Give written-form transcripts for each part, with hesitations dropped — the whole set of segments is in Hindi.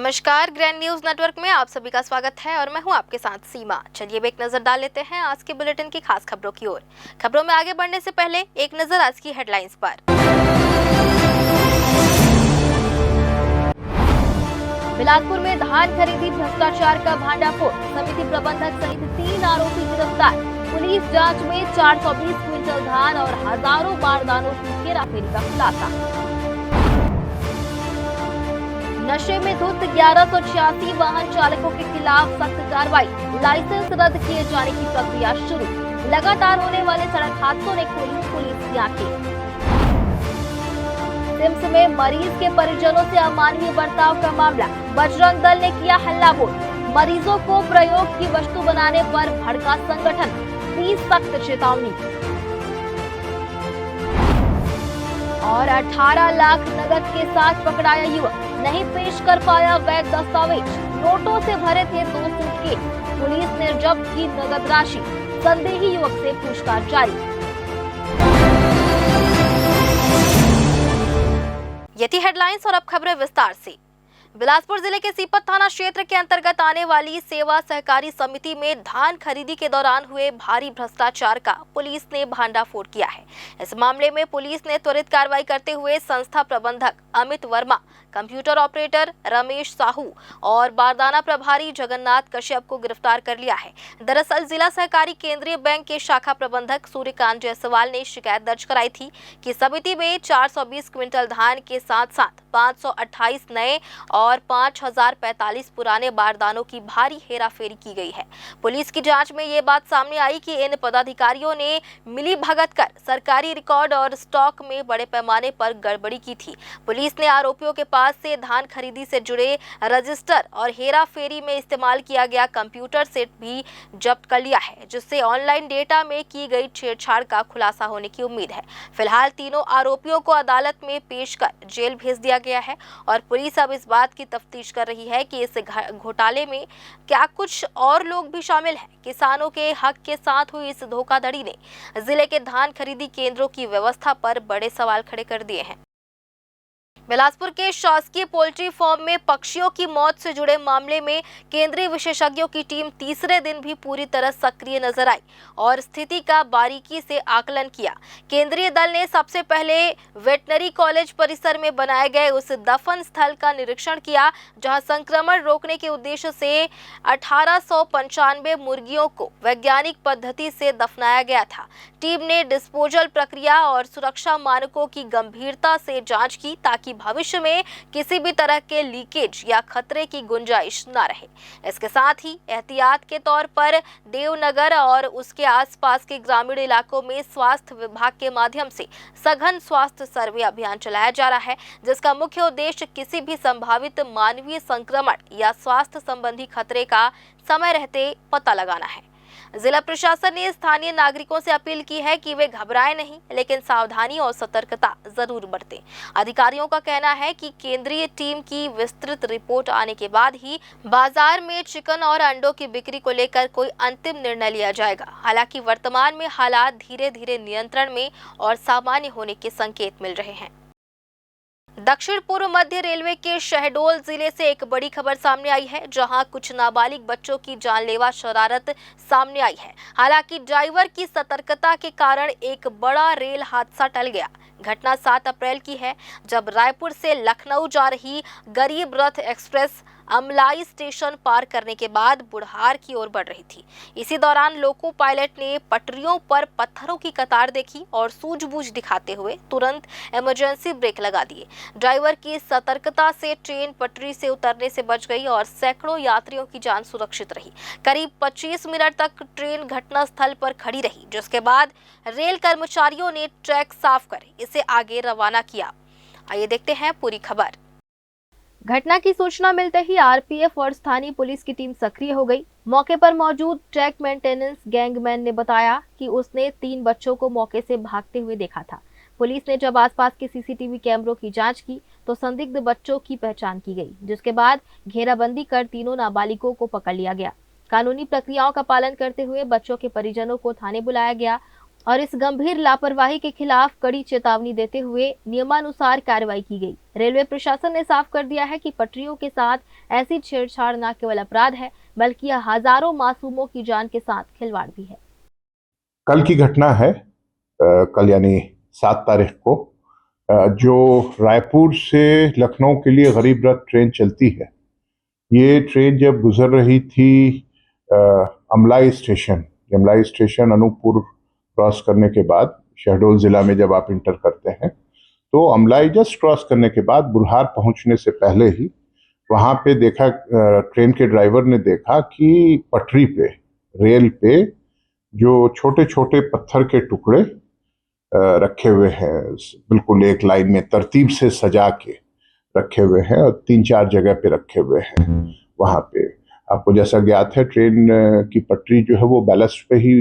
नमस्कार, ग्रैंड न्यूज नेटवर्क में आप सभी का स्वागत है और मैं हूं आपके साथ सीमा। चलिए अब एक नजर डाल लेते हैं आज के बुलेटिन की खास खबरों की ओर। खबरों में आगे बढ़ने से पहले एक नजर आज की हेडलाइंस पर। बिलासपुर में धान खरीदी भ्रष्टाचार का भांडाफोड़, समिति प्रबंधक सहित 3 आरोपी गिरफ्तार। पुलिस जांच में 420 क्विंटल धान और हजारों बारदानों की हेराफेरी का खुलासा। नशे में धुत 1186 वाहन चालकों के खिलाफ सख्त कार्रवाई, लाइसेंस रद्द किए जाने की प्रक्रिया शुरू। लगातार होने वाले सड़क हादसों ने खोली पुलिस की आंखें। सिम्स में मरीज के परिजनों से अमानवीय बर्ताव का मामला, बजरंग दल ने किया हल्ला बोल। मरीजों को प्रयोग की वस्तु बनाने पर भड़का संगठन, दी सख्त चेतावनी। और 18 लाख नकद के साथ पकड़ाया युवक, नहीं पेश कर पाया वैध दस्तावेज, नोटों से भरे थे 2 सूटकेस। पुलिस ने जब्त की नकद राशि, संदेही युवक से पूछताछ जारी। ये थी हेडलाइंस और अब खबरें विस्तार से। बिलासपुर जिले के सीपत थाना क्षेत्र के अंतर्गत आने वाली सेवा सहकारी समिति में धान खरीदी के दौरान हुए भारी भ्रष्टाचार का पुलिस ने भांडाफोड़ किया है। इस मामले में पुलिस ने त्वरित कार्रवाई करते हुए संस्था प्रबंधक अमित वर्मा, कंप्यूटर ऑपरेटर रमेश साहू और बारदाना प्रभारी जगन्नाथ कश्यप को गिरफ्तार कर लिया है। दरअसल जिला सहकारी केंद्रीय बैंक के शाखा प्रबंधक सूर्यकांत जायसवाल ने शिकायत दर्ज कराई थी कि समिति में 420 क्विंटल धान के साथ साथ 528 नए और 5045 पुराने बारदानों की भारी हेराफेरी की गई है। पुलिस की जांच में ये बात सामने आई कि इन पदाधिकारियों ने मिली भगत कर सरकारी रिकॉर्ड और स्टॉक में बड़े पैमाने पर गड़बड़ी की थी। पुलिस ने आरोपियों के पास से धान खरीदी से जुड़े रजिस्टर और हेराफेरी में इस्तेमाल किया गया कंप्यूटर सेट भी जब्त कर लिया है, जिससे ऑनलाइन डेटा में की गई छेड़छाड़ का खुलासा होने की उम्मीद है। फिलहाल तीनों आरोपियों को अदालत में पेश कर जेल भेज दिया गया है और पुलिस अब इस बात की तफ्तीश कर रही है कि इस घोटाले में क्या कुछ और लोग भी शामिल हैं। किसानों के हक के साथ हुई इस धोखाधड़ी ने जिले के धान खरीदी केंद्रों की व्यवस्था पर बड़े सवाल खड़े कर दिए हैं। बिलासपुर के शासकीय पोल्ट्री फार्म में पक्षियों की मौत से जुड़े मामले में केंद्रीय विशेषज्ञों की टीम तीसरे दिन भी पूरी तरह सक्रिय नजर आई और स्थिति का बारीकी से आकलन किया। केंद्रीय दल ने सबसे पहले वेटनरी कॉलेज परिसर में बनाए गए उस दफन स्थल का निरीक्षण किया, जहां संक्रमण रोकने के उद्देश्य से 1895 मुर्गियों को वैज्ञानिक पद्धति से दफनाया गया था। टीम ने डिस्पोजल प्रक्रिया और सुरक्षा मानकों की गंभीरता से जांच की ताकि भविष्य में किसी भी तरह के लीकेज या खतरे की गुंजाइश न रहे। इसके साथ ही एहतियात के तौर पर देवनगर और उसके आसपास के ग्रामीण इलाकों में स्वास्थ्य विभाग के माध्यम से सघन स्वास्थ्य सर्वे अभियान चलाया जा रहा है, जिसका मुख्य उद्देश्य किसी भी संभावित मानवीय संक्रमण या स्वास्थ्य संबंधी खतरे का समय रहते पता लगाना है। जिला प्रशासन ने स्थानीय नागरिकों से अपील की है कि वे घबराएं नहीं, लेकिन सावधानी और सतर्कता जरूर बरतें। अधिकारियों का कहना है कि केंद्रीय टीम की विस्तृत रिपोर्ट आने के बाद ही बाजार में चिकन और अंडों की बिक्री को लेकर कोई अंतिम निर्णय लिया जाएगा। हालांकि वर्तमान में हालात धीरे धीरे नियंत्रण में और सामान्य होने के संकेत मिल रहे हैं। दक्षिण पूर्व मध्य रेलवे के शहडोल जिले से एक बड़ी खबर सामने आई है, जहां कुछ नाबालिग बच्चों की जानलेवा शरारत सामने आई है। हालांकि ड्राइवर की सतर्कता के कारण एक बड़ा रेल हादसा टल गया। घटना 7 अप्रैल की है, जब रायपुर से लखनऊ जा रही गरीब रथ एक्सप्रेस अमलाई स्टेशन पार करने के बाद बुढ़ार की ओर बढ़ रही थी। इसी दौरान लोको पायलट ने पटरियों पर पत्थरों की कतार देखी और सूझबूझ दिखाते हुए तुरंत इमरजेंसी ब्रेक लगा दिए। ड्राइवर की सतर्कता से ट्रेन पटरी से उतरने से बच गई और सैकड़ों यात्रियों की जान सुरक्षित रही। करीब 25 मिनट तक ट्रेन घटनास्थल पर खड़ी रही, जिसके बाद रेल कर्मचारियों ने ट्रैक साफ कर इसे आगे रवाना किया। आइए देखते हैं पूरी खबर। घटना की सूचना मिलते ही आरपीएफ और स्थानीय पुलिस की टीम सक्रिय हो गई। मौके पर मौजूद ट्रैक मेंटेनेंस गैंगमैन ने बताया कि उसने 3 बच्चों को मौके से भागते हुए देखा था। पुलिस ने जब आसपास के सीसीटीवी कैमरों की जांच की तो संदिग्ध बच्चों की पहचान की गई, जिसके बाद घेराबंदी कर तीनों नाबालिगों को पकड़ लिया गया। कानूनी प्रक्रियाओं का पालन करते हुए बच्चों के परिजनों को थाने बुलाया गया और इस गंभीर लापरवाही के खिलाफ कड़ी चेतावनी देते हुए नियमानुसार कार्रवाई की गई। रेलवे प्रशासन ने साफ कर दिया है कि पटरियों के साथ ऐसी छेड़छाड़ न केवल अपराध है, बल्कि यह हजारों मासूमों की जान के साथ खिलवाड़ भी है। कल की घटना है, कल यानी 7 तारीख को जो रायपुर से लखनऊ के लिए गरीब रथ ट्रेन चलती है, ये ट्रेन जब गुजर रही थी अमलाई स्टेशन अनूपपुर क्रॉस करने के बाद, शहडोल जिला में जब आप इंटर करते हैं तो अमलाई जस्ट क्रॉस करने के बाद बुल्हार पहुंचने से पहले ही वहां पे देखा, ट्रेन के ड्राइवर ने देखा कि पटरी पे, रेल पे जो छोटे छोटे पत्थर के टुकड़े रखे हुए हैं, बिल्कुल एक लाइन में तरतीब से सजा के रखे हुए हैं और 3-4 जगह पे रखे हुए हैं। वहां पे आपको जैसा ज्ञात है, ट्रेन की पटरी जो है वो बैलेस्ट पे ही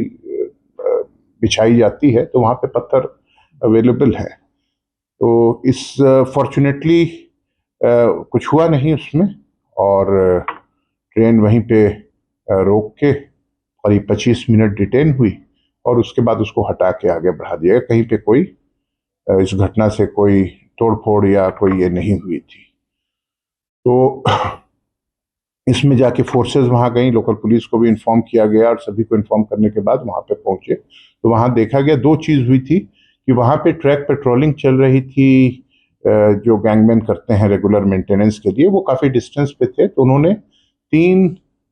बिछाई जाती है, तो वहां पे पत्थर अवेलेबल है। तो इस फॉर्चुनेटली कुछ हुआ नहीं उसमें, और ट्रेन वहीं पे रोक के करीब 25 मिनट डिटेन हुई और उसके बाद उसको हटा के आगे बढ़ा दिया। कहीं पे कोई इस घटना से कोई तोड़फोड़ या कोई ये नहीं हुई थी। तो इसमें जाके फोर्सेस वहां गई, लोकल पुलिस को भी इन्फॉर्म किया गया और सभी को इन्फॉर्म करने के बाद वहां पे पहुंचे तो वहां देखा गया 2 चीज हुई थी कि वहां पे ट्रैक पेट्रोलिंग चल रही थी। जो गैंगमैन करते हैं रेगुलर मेंटेनेंस के लिए, वो काफी डिस्टेंस पे थे, तो उन्होंने 3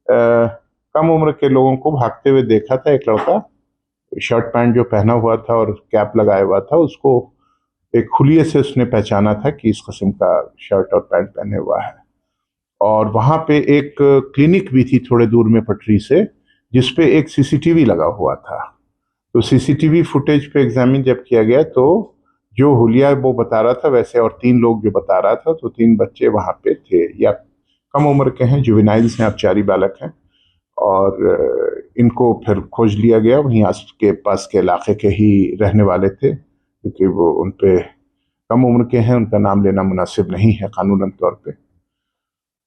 कम उम्र के लोगों को भागते हुए देखा था। एक लड़का शर्ट पैंट जो पहना हुआ था और कैप लगाया हुआ था, उसको एक खुलिये से उसने पहचाना था कि इस किस्म का शर्ट और पैंट पहने हुआ है। और वहां पे एक क्लिनिक भी थी थोड़े दूर में पटरी से, जिसपे एक सीसीटीवी लगा हुआ था। तो सीसीटीवी फुटेज पे एग्जामिन जब किया गया तो जो हुलिया वो बता रहा था वैसे, और 3 लोग जो बता रहा था, तो 3 बच्चे वहां पे थे, या कम उम्र के हैं, जुवेनाइल्स हैं, अपचारी बालक हैं। और इनको फिर खोज लिया गया, वहीं आस के पास के इलाके के ही रहने वाले थे, क्योंकि वो उन पे कम उम्र के हैं, उनका नाम लेना मुनासिब नहीं है कानूनन तौर पे।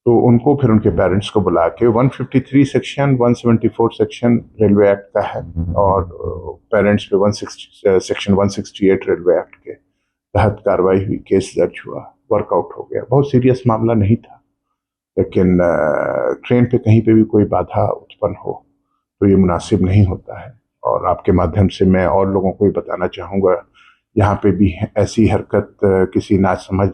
तो उनको फिर उनके पेरेंट्स को बुला के 153 सेक्शन 174 सेक्शन रेलवे एक्ट का है, और पेरेंट्स पे 160 सेक्शन 168 रेलवे एक्ट के तहत कार्रवाई हुई, केस दर्ज हुआ, वर्कआउट हो गया। बहुत सीरियस मामला नहीं था, लेकिन ट्रेन पे कहीं पे भी कोई बाधा उत्पन्न हो तो ये मुनासिब नहीं होता है। और आपके माध्यम से मैं और लोगों को भी बताना चाहूँगा, यहाँ पे भी ऐसी हरकत किसी नासमझ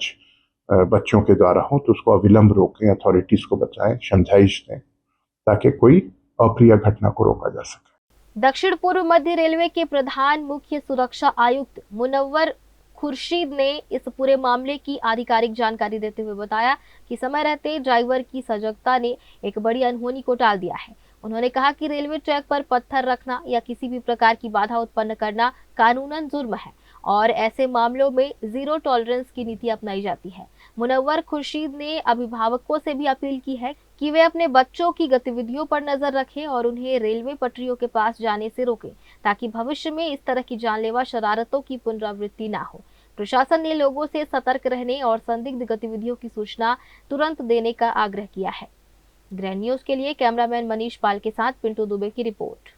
बच्चों के द्वारा हो तो उसको अविलंब रोकें, अथॉरिटीज को बताएं, समझाइश दें, ताकि कोई अप्रिय घटना को रोका जा सके। दक्षिण पूर्व मध्य रेलवे के प्रधान मुख्य सुरक्षा आयुक्त मुनव्वर खुर्शीद ने इस पूरे मामले की आधिकारिक जानकारी देते हुए बताया कि समय रहते ड्राइवर की सजगता ने एक बड़ी अनहोनी को टाल दिया है। उन्होंने कहा कि रेलवे ट्रैक पर पत्थर रखना या किसी भी प्रकार की बाधा उत्पन्न करना कानूनन जुर्म है और ऐसे मामलों में जीरो टॉलरेंस की नीति अपनाई जाती है। मुनव्वर खुर्शीद ने अभिभावकों से भी अपील की है कि वे अपने बच्चों की गतिविधियों पर नजर रखें और उन्हें रेलवे पटरियों के पास जाने से रोकें, ताकि भविष्य में इस तरह की जानलेवा शरारतों की पुनरावृत्ति न हो। प्रशासन ने लोगों से सतर्क रहने और संदिग्ध गतिविधियों की सूचना तुरंत देने का आग्रह किया है। ग्रैंड न्यूज के लिए कैमरामैन मनीष पाल के साथ पिंटू दुबे की रिपोर्ट।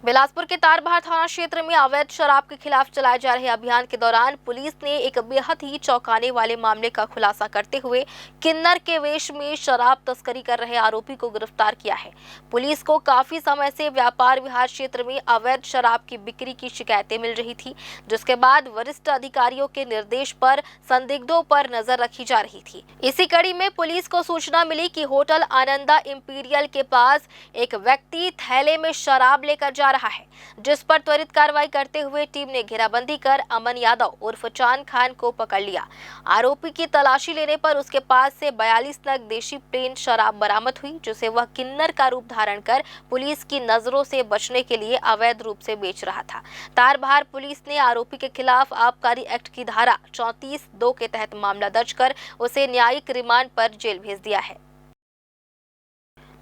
बिलासपुर के तारबहार थाना क्षेत्र में अवैध शराब के खिलाफ चलाए जा रहे अभियान के दौरान पुलिस ने एक बेहद ही चौंकाने वाले मामले का खुलासा करते हुए किन्नर के वेश में शराब तस्करी कर रहे आरोपी को गिरफ्तार किया है। पुलिस को काफी समय से व्यापार विहार क्षेत्र में अवैध शराब की बिक्री की शिकायतें मिल रही थी, जिसके बाद वरिष्ठ अधिकारियों के निर्देश पर संदिग्धों पर नजर रखी जा रही थी। इसी कड़ी में पुलिस को सूचना मिली कि होटल आनंदा इंपीरियल के पास एक व्यक्ति थैले में शराब लेकर जा रहा है, जिस पर त्वरित कार्रवाई करते हुए टीम ने घेराबंदी कर अमन यादव उर्फ चांद खान को पकड़ लिया। आरोपी की तलाशी लेने पर उसके पास से 42 नग देशी प्लेन शराब बरामद हुई, जिसे वह किन्नर का रूप धारण कर पुलिस की नजरों से बचने के लिए अवैध रूप से बेच रहा था। तारबहार पुलिस ने आरोपी के खिलाफ आबकारी एक्ट की धारा 34(2) के तहत मामला दर्ज कर उसे न्यायिक रिमांड पर जेल भेज दिया है।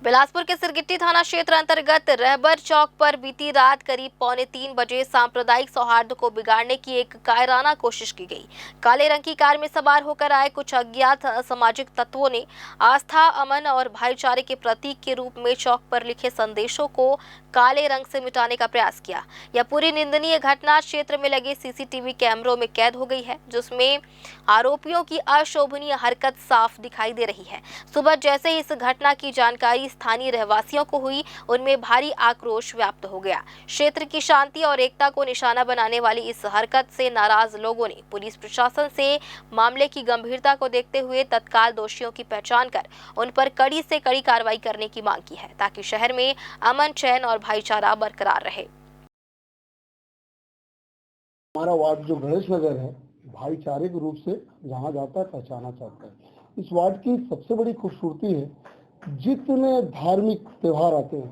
बिलासपुर के सिरगिट्टी थाना क्षेत्र अंतर्गत रहबर चौक पर बीती रात करीब 2:45 बजे सांप्रदायिक सौहार्द को बिगाड़ने की एक कायराना कोशिश की गई। काले रंग की कार में सवार होकर आए कुछ अज्ञात असामाजिक तत्वों ने आस्था, अमन और भाईचारे के प्रतीक के रूप में चौक पर लिखे संदेशों को काले रंग से मिटाने का प्रयास किया। यह पूरी निंदनीय घटना क्षेत्र में लगे सीसीटीवी कैमरों में कैद हो गई है, जिसमें आरोपियों की अशोभनीय हरकत साफ दिखाई दे रही है। सुबह जैसे ही इस घटना की जानकारी स्थानीय रहवासियों को हुई, उनमें भारी आक्रोश व्याप्त हो गया। क्षेत्र की शांति और एकता को निशाना बनाने वाली इस हरकत से नाराज लोगों ने पुलिस प्रशासन से मामले की गंभीरता को देखते हुए तत्काल दोषियों की पहचान कर उन पर कड़ी से कड़ी कार्रवाई करने की मांग की है, ताकि शहर में अमन, चैन और भाईचारा बरकरार रहे। हमारा वार्ड जो गणेश नगर है, भाईचारे के रूप से जाना जाता है, पहचाना जाता है। इस वार्ड की सबसे बड़ी खूबसूरती है, जितने धार्मिक त्योहार आते हैं,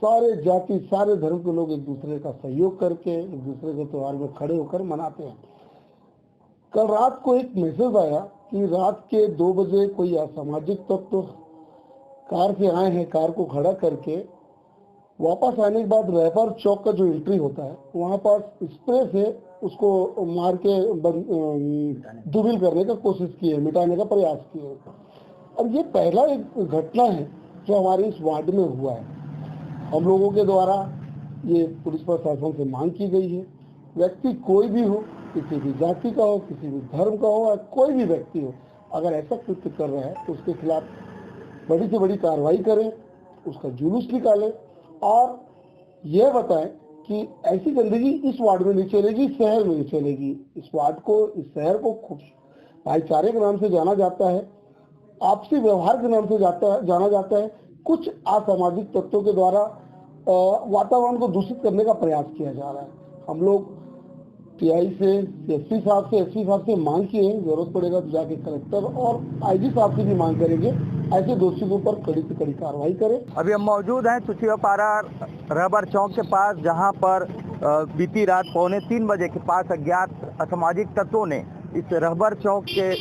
सारे जाति, सारे धर्म के लोग एक दूसरे का सहयोग करके एक दूसरे के त्योहार में खड़े होकर मनाते हैं। कल रात को एक मैसेज आया कि रात के 2 बजे कोई असामाजिक तत्व कार से आए हैं, कार को खड़ा करके वापस आने के बाद रहबर चौक का जो एंट्री होता है, वहाँ पर स्प्रे से उसको मार के दुबिल करने का कोशिश की है, मिटाने का प्रयास किया है। अब ये पहला एक घटना है जो हमारे इस वार्ड में हुआ है। हम लोगों के द्वारा ये पुलिस प्रशासन से मांग की गई है, व्यक्ति कोई भी हो, किसी भी जाति का हो, किसी भी धर्म का हो, या कोई भी व्यक्ति हो, अगर ऐसा कृत्य कर रहा है तो उसके खिलाफ बड़ी से बड़ी कार्रवाई करें, उसका जुलूस निकालें और यह बताएं कि ऐसी गंदगी इस वार्ड में नहीं चलेगी, शहर में नहीं चलेगी। इस वार्ड को, इस शहर को भाईचारे के नाम से जाना जाता है, आपसी व्यवहार के नाम से जाना जाता है। कुछ असामाजिक तत्वों के द्वारा वातावरण को दूषित करने का प्रयास किया जा रहा है। हम लोग टीआई से, एसपी साहब से मांग की है, जरूरत पड़ेगा तो जाके कलेक्टर और आईजी साहब से भी मांग करेंगे, ऐसे दोषियों पर कड़ी से कड़ी कार्रवाई करें। अभी हम मौजूद हैं तुचियापाड़ा रहबर चौक के पास, जहां पर बीती रात 2:45 बजे के पास अज्ञात असामाजिक तत्वों ने इस रहबर चौक के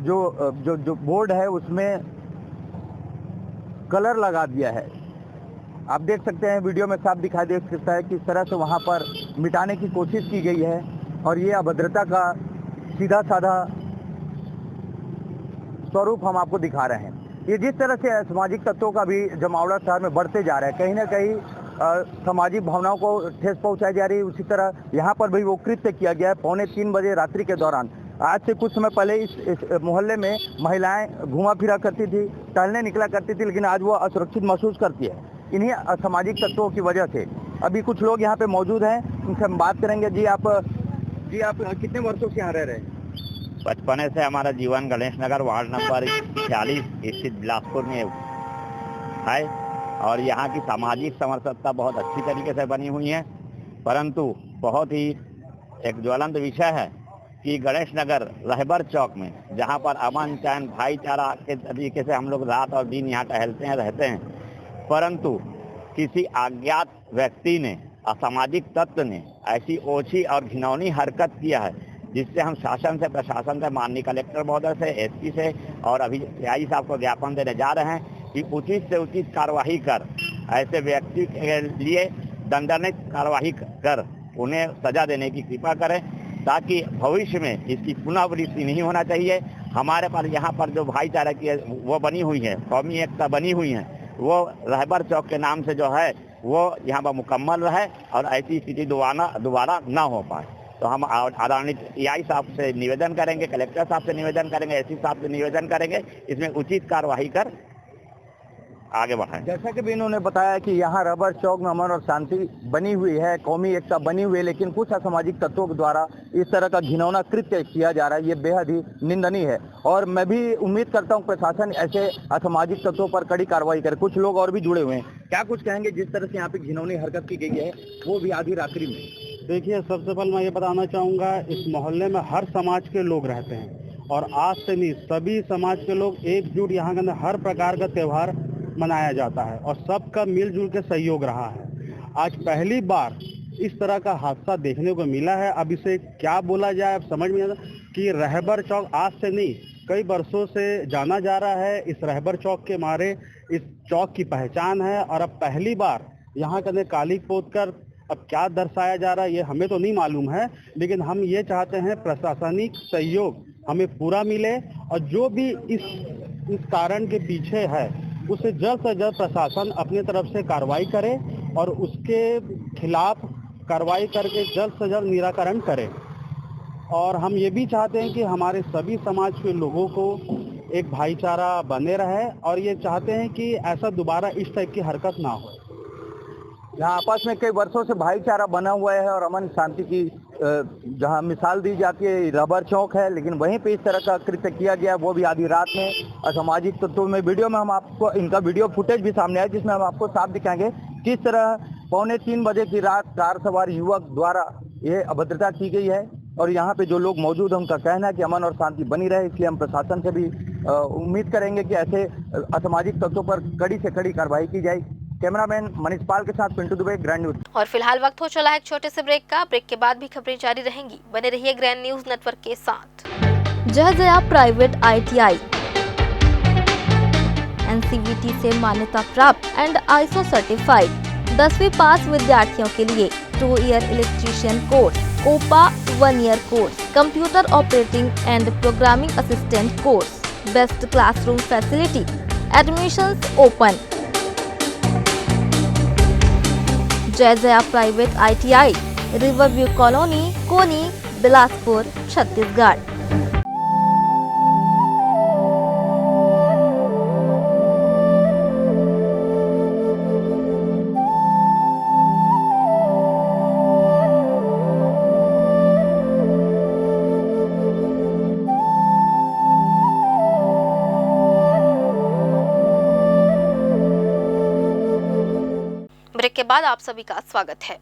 जो बोर्ड है उसमें कलर लगा दिया है। आप देख सकते हैं, वीडियो में साफ दिखाई दे सकता है कि इस तरह से वहां पर मिटाने की कोशिश की गई है और ये अभद्रता का सीधा साधा स्वरूप हम आपको दिखा रहे हैं। ये जिस तरह से सामाजिक तत्वों का भी जमावड़ा शहर में बढ़ते जा रहा है, कहीं ना कहीं सामाजिक भावनाओं को ठेस पहुंचाई जा रही है, उसी तरह यहाँ पर भी वो कृत्य किया गया है। 2:45 बजे रात्रि के दौरान, आज से कुछ समय पहले इस मोहल्ले में महिलाएं घूमा फिरा करती थी, टहलने निकला करती थी, लेकिन आज वो असुरक्षित महसूस करती है इन्हीं असामाजिक तत्वों की वजह से। अभी कुछ लोग यहाँ पे मौजूद हैं, उनसे हम बात करेंगे। जी आप कितने वर्षों से यहाँ रह रहे हैं? बचपने से हमारा जीवन गणेश नगर वार्ड नंबर 46 स्थित बिलासपुर में है और यहाँ की सामाजिक समरसता बहुत अच्छी तरीके से बनी हुई है। परंतु बहुत ही एक ज्वलंत विषय है कि गणेश नगर रहबर चौक में, जहाँ पर अमन, चैन, भाईचारा के तरीके से हम लोग रात और दिन यहाँ टहलते हैं, रहते हैं, परंतु किसी अज्ञात व्यक्ति ने, असामाजिक तत्व ने ऐसी ओछी और घिनौनी हरकत किया है, जिससे हम शासन से, प्रशासन से, माननीय कलेक्टर महोदय से, एसपी से और अभी सीआई साहब को ज्ञापन देने जा रहे हैं कि उचित से उचित कार्रवाई कर ऐसे व्यक्ति के लिए दंडात्मक कार्रवाई कर उन्हें सजा देने की कृपा करें, ताकि भविष्य में इसकी पुनरावृत्ति नहीं होना चाहिए। हमारे पास यहाँ पर जो भाईचारा की वो बनी हुई है, कौमी एकता बनी हुई है, वो रहबर चौक के नाम से जो है वो यहाँ पर मुकम्मल रहे और ऐसी स्थिति दोबारा ना हो पाए। तो हम आदरणीय टीआई साहब से निवेदन करेंगे, कलेक्टर साहब से निवेदन करेंगे, एसपी साहब से निवेदन करेंगे, इसमें उचित कार्रवाई कर आगे बढ़ाएं। जैसा कि भी इन्होंने बताया कि यहाँ रबर चौक में अमन और शांति बनी हुई है, कौमी एकता बनी हुई है, लेकिन कुछ असामाजिक तत्वों के द्वारा इस तरह का घिनौना कृत्य किया जा रहा है, ये बेहद ही निंदनीय है। और मैं भी उम्मीद करता हूँ प्रशासन ऐसे असामाजिक तत्वों पर कड़ी कार्रवाई करे। कुछ लोग और भी जुड़े हुए हैं, क्या कुछ कहेंगे जिस तरह से यहाँ पे घिनौनी हरकत की गई है, वो भी आधी रात्रि में? देखिए, सबसे पहले मैं ये बताना चाहूँगा, इस मोहल्ले में हर समाज के लोग रहते हैं और आज से नहीं, सभी समाज के लोग एकजुट यहाँ के अंदर हर प्रकार का त्यौहार मनाया जाता है और सबका मिलजुल के सहयोग रहा है। आज पहली बार इस तरह का हादसा देखने को मिला है। अब इसे क्या बोला जाए, अब समझ में आता कि रहबर चौक आज से नहीं, कई वर्षों से जाना जा रहा है। इस रहबर चौक के मारे इस चौक की पहचान है और अब पहली बार यहाँ के अंदर काली पोत कर अब क्या दर्शाया जा रहा है ये हमें तो नहीं मालूम है, लेकिन हम ये चाहते हैं प्रशासनिक सहयोग हमें पूरा मिले और जो भी इस कारण के पीछे है उसे जल्द से जल्द प्रशासन अपनी तरफ से कार्रवाई करे और उसके खिलाफ कार्रवाई करके जल्द से जल्द निराकरण करें। और हम ये भी चाहते हैं कि हमारे सभी समाज के लोगों को एक भाईचारा बने रहे और ये चाहते हैं कि ऐसा दोबारा इस टाइप की हरकत ना हो। यहाँ आपस में कई वर्षों से भाईचारा बना हुआ है और अमन शांति की जहाँ मिसाल दी जाती है रबर चौक है, लेकिन वहीं पे इस तरह का कृत्य किया गया, वो भी आधी रात में असामाजिक तत्वों में। वीडियो में हम आपको इनका वीडियो फुटेज भी सामने आया जिसमें हम आपको साफ दिखाएंगे किस तरह 2:45 बजे की रात कार सवार युवक द्वारा ये अभद्रता की गई है। और यहाँ पे जो लोग मौजूद हैं उनका कहना है कि अमन और शांति बनी रहे, इसलिए हम प्रशासन से भी उम्मीद करेंगे कि ऐसे असामाजिक तत्वों पर कड़ी से कड़ी कार्रवाई की जाए। कैमरामैन मनीष पाल के साथ पिंटू दुबे, ग्रैंड न्यूज। और फिलहाल वक्त हो चला है एक छोटे से ब्रेक का। ब्रेक के बाद भी खबरें जारी रहेंगी, बने रहिए ग्रैंड न्यूज नेटवर्क के साथ। जहजया प्राइवेट ITI NCVT से मान्यता प्राप्त एंड ISO सर्टिफाइड 10वीं पास विद्यार्थियों के लिए 2 year electrician course, COPA 1 year course, computer operating and programming assistant course, best classroom facility, admissions open. Jayjaya private ITI, riverview colony, Koni, Bilaspur, Chhattisgarh. Break के बाद आप सभी का स्वागत है।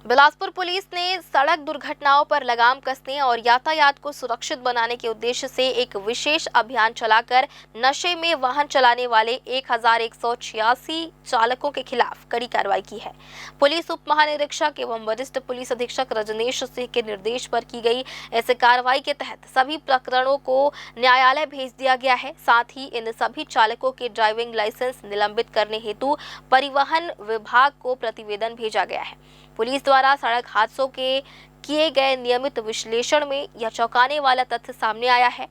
बिलासपुर पुलिस ने सड़क दुर्घटनाओं पर लगाम कसने और यातायात को सुरक्षित बनाने के उद्देश्य से एक विशेष अभियान चलाकर नशे में वाहन चलाने वाले 1186 चालकों के खिलाफ कड़ी कार्रवाई की है। पुलिस उप महानिरीक्षक एवं वरिष्ठ पुलिस अधीक्षक रजनेश सिंह के निर्देश पर की गई इस कार्रवाई के तहत सभी प्रकरणों को न्यायालय भेज दिया गया है। साथ ही इन सभी चालकों के ड्राइविंग लाइसेंस निलंबित करने हेतु परिवहन विभाग को प्रतिवेदन भेजा गया है। पुलिस द्वारा सड़क हादसों के किए गए नियमित विश्लेषण में यह चौंकाने वाला तथ्य सामने आया है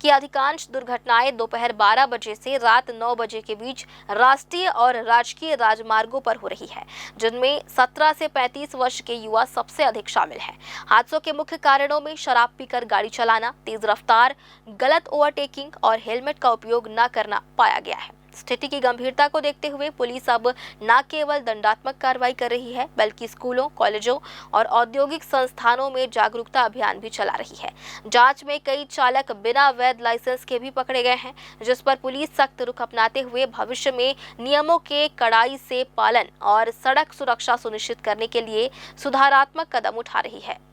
कि अधिकांश दुर्घटनाएं दोपहर 12 बजे से रात 9 बजे के बीच राष्ट्रीय और राजकीय राजमार्गों पर हो रही है, जिनमें 17 से 35 वर्ष के युवा सबसे अधिक शामिल हैं। हादसों के मुख्य कारणों में शराब पीकर गाड़ी चलाना, तेज रफ्तार, गलत ओवरटेकिंग और हेलमेट का उपयोग न करना पाया गया है। स्थिति की गंभीरता को देखते हुए पुलिस अब न केवल दंडात्मक कार्रवाई कर रही है, बल्कि स्कूलों, कॉलेजों और औद्योगिक संस्थानों में जागरूकता अभियान भी चला रही है। जांच में कई चालक बिना वैध लाइसेंस के भी पकड़े गए हैं, जिस पर पुलिस सख्त रुख अपनाते हुए भविष्य में नियमों के कड़ाई से पालन और सड़क सुरक्षा सुनिश्चित करने के लिए सुधारात्मक कदम उठा रही है।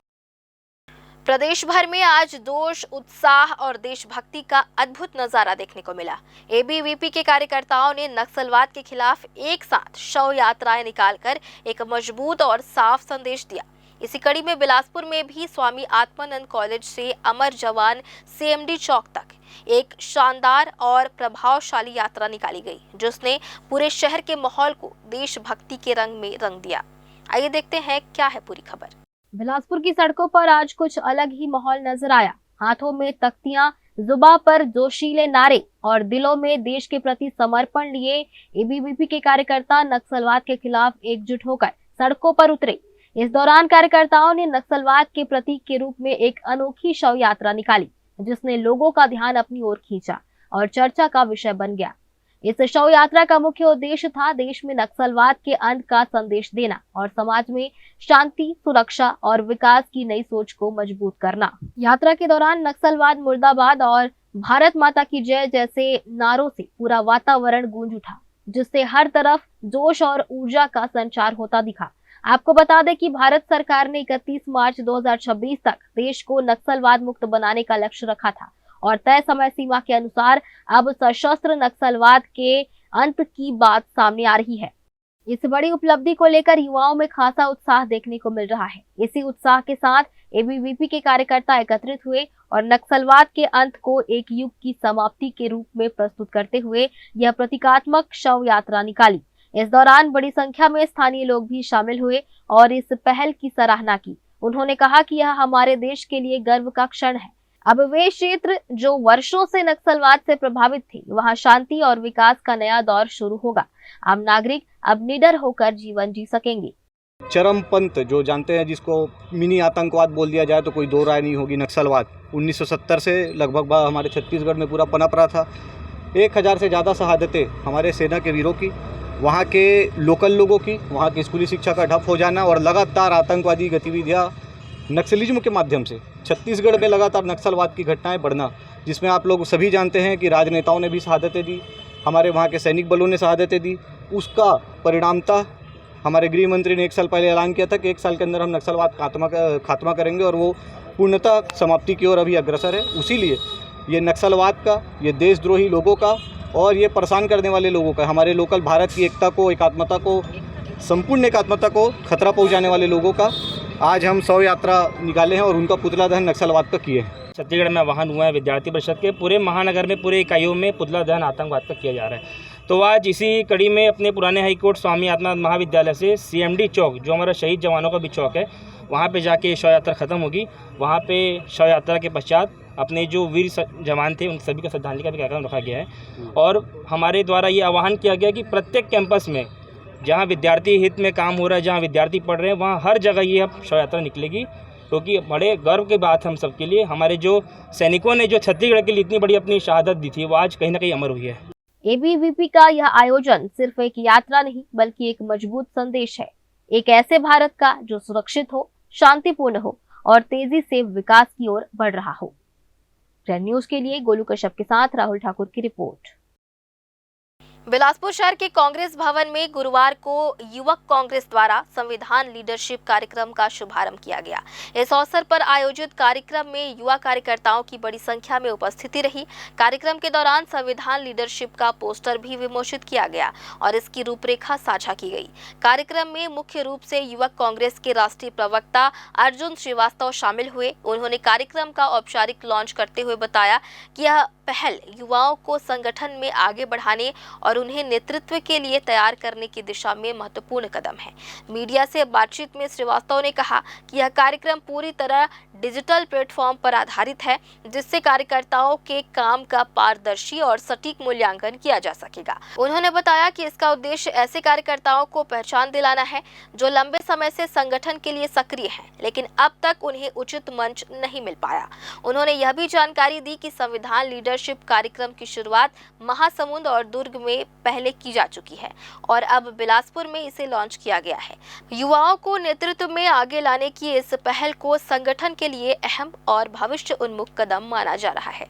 प्रदेश भर में आज जोश, उत्साह और देशभक्ति का अद्भुत नजारा देखने को मिला। ABVP के कार्यकर्ताओं ने नक्सलवाद के खिलाफ एक साथ शव यात्राएं निकालकर एक मजबूत और साफ संदेश दिया। इसी कड़ी में बिलासपुर में भी स्वामी आत्मानंद कॉलेज से अमर जवान CMD चौक तक एक शानदार और प्रभावशाली यात्रा निकाली गई, जिसने पूरे शहर के माहौल को देशभक्ति के रंग में रंग दिया। आइए देखते हैं क्या है पूरी खबर। बिलासपुर की सड़कों पर आज कुछ अलग ही माहौल नजर आया। हाथों में तख्तियां, जुबां पर जोशीले नारे और दिलों में देश के प्रति समर्पण लिए ABVP के कार्यकर्ता नक्सलवाद के खिलाफ एकजुट होकर सड़कों पर उतरे। इस दौरान कार्यकर्ताओं ने नक्सलवाद के प्रतीक के रूप में एक अनोखी शव यात्रा निकाली, जिसने लोगों का ध्यान अपनी ओर खींचा और चर्चा का विषय बन गया। इस शव यात्रा का मुख्य उद्देश्य था देश में नक्सलवाद के अंत का संदेश देना और समाज में शांति, सुरक्षा और विकास की नई सोच को मजबूत करना। यात्रा के दौरान नक्सलवाद मुर्दाबाद और भारत माता की जय जैसे नारों से पूरा वातावरण गूंज उठा, जिससे हर तरफ जोश और ऊर्जा का संचार होता दिखा। आपको बता दें कि भारत सरकार ने 31 मार्च 2026 तक देश को नक्सलवाद मुक्त बनाने का लक्ष्य रखा था और तय समय सीमा के अनुसार अब सशस्त्र नक्सलवाद के अंत की बात सामने आ रही है। इस बड़ी उपलब्धि को लेकर युवाओं में खासा उत्साह देखने को मिल रहा है। इसी उत्साह के साथ ABVP के कार्यकर्ता एकत्रित हुए और नक्सलवाद के अंत को एक युग की समाप्ति के रूप में प्रस्तुत करते हुए यह प्रतीकात्मक शव यात्रा निकाली। इस दौरान बड़ी संख्या में स्थानीय लोग भी शामिल हुए और इस पहल की सराहना की। उन्होंने कहा कि यह हमारे देश के लिए गर्व का क्षण है। अब वे क्षेत्र जो वर्षों से नक्सलवाद से प्रभावित थी, वहां शांति और विकास का नया दौर शुरू होगा। आम नागरिक अब निडर होकर जीवन जी सकेंगे। चरमपंथ जो जानते हैं, जिसको मिनी आतंकवाद बोल दिया जाए तो कोई दो राय नहीं होगी, नक्सलवाद 1970 से लगभग हमारे छत्तीसगढ़ में पूरा पनप रहा था। 1000 से ज़्यादा शहादतें हमारे सेना के वीरों की, वहाँ के लोकल लोगों की, वहाँ की स्कूली शिक्षा का ठप हो जाना और लगातार आतंकवादी गतिविधियाँ नक्सलिज्म के माध्यम से छत्तीसगढ़ में लगातार नक्सलवाद की घटनाएं बढ़ना, जिसमें आप लोग सभी जानते हैं कि राजनेताओं ने भी शहादतें दी, हमारे वहाँ के सैनिक बलों ने शहादतें दी। उसका परिणामतः हमारे गृह मंत्री ने 1 साल पहले ऐलान किया था कि 1 साल के अंदर हम नक्सलवाद खात्मा करेंगे और वो पूर्णतः समाप्ति की ओर अभी अग्रसर है। उसीलिए ये नक्सलवाद का, ये देशद्रोही लोगों का और ये परेशान करने वाले लोगों का, हमारे लोकल भारत की एकता को, एकात्मता को, संपूर्ण एकात्मता को खतरा पहुंचाने वाले लोगों का आज हम 100 यात्रा निकाले हैं और उनका पुतला दहन नक्सलवाद का किए हैं। छत्तीसगढ़ में वाहन हुआ है, विद्यार्थी परिषद के पूरे महानगर में, पूरे इकाइयों में पुतला दहन आतंकवाद का किया जा रहा है। तो आज इसी कड़ी में अपने पुराने हाईकोर्ट स्वामी आत्मानंद महाविद्यालय से CMD चौक, जो हमारा शहीद जवानों का भी चौक है, वहाँ पे जाके शव यात्रा खत्म होगी। वहाँ पे शव यात्रा के पश्चात अपने जो वीर जवान थे उन सभी का श्रद्धांजलि का भी कार्यक्रम रखा गया है। और हमारे द्वारा ये आह्वान किया गया कि प्रत्येक कैंपस में जहाँ विद्यार्थी हित में काम हो रहा है, जहाँ विद्यार्थी पढ़ रहे हैं, वहाँ हर जगह ये अब शव यात्रा निकलेगी, क्योंकि बड़े गर्व की बात है हम सबके लिए। हमारे जो सैनिकों ने जो छत्तीसगढ़ के लिए इतनी बड़ी अपनी शहादत दी थी, वो आज कहीं ना कहीं अमर हुई है। ABVP का यह आयोजन सिर्फ एक यात्रा नहीं, बल्कि एक मजबूत संदेश है, एक ऐसे भारत का जो सुरक्षित हो, शांतिपूर्ण हो और तेजी से विकास की ओर बढ़ रहा हो। ग्रैंड न्यूज के लिए गोलू कश्यप के साथ राहुल ठाकुर की रिपोर्ट। बिलासपुर शहर के कांग्रेस भवन में गुरुवार को युवक कांग्रेस द्वारा संविधान लीडरशिप कार्यक्रम का शुभारंभ किया गया। इस अवसर पर आयोजित कार्यक्रम में युवा कार्यकर्ताओं की बड़ी संख्या में उपस्थिति रही। कार्यक्रम के दौरान संविधान लीडरशिप का पोस्टर भी विमोचित किया गया और इसकी रूपरेखा साझा की गई। कार्यक्रम में मुख्य रूप से युवक कांग्रेस के राष्ट्रीय प्रवक्ता अर्जुन श्रीवास्तव शामिल हुए। उन्होंने कार्यक्रम का औपचारिक लॉन्च करते हुए बताया कि यह पहल युवाओं को संगठन में आगे बढ़ाने और उन्हें नेतृत्व के लिए तैयार करने की दिशा में महत्वपूर्ण कदम है। मीडिया से बातचीत में श्रीवास्तव ने कहा कि यह कार्यक्रम पूरी तरह डिजिटल प्लेटफॉर्म पर आधारित है, जिससे कार्यकर्ताओं के काम का पारदर्शी और सटीक मूल्यांकन किया जा सकेगा। उन्होंने बताया कि इसका उद्देश्य ऐसे कार्यकर्ताओं को पहचान दिलाना है जो लंबे समय से संगठन के लिए सक्रिय हैं, लेकिन अब तक उन्हें उचित मंच नहीं मिल पाया। उन्होंने यह भी जानकारी दी कि संविधान लीडरशिप कार्यक्रम की शुरुआत महासमुंद और दुर्ग में पहले की जा चुकी है और अब बिलासपुर में इसे लॉन्च किया गया है। युवाओं को नेतृत्व में आगे लाने की इस पहल को संगठन के लिए अहम और भविष्य उन्मुख कदम माना जा रहा है।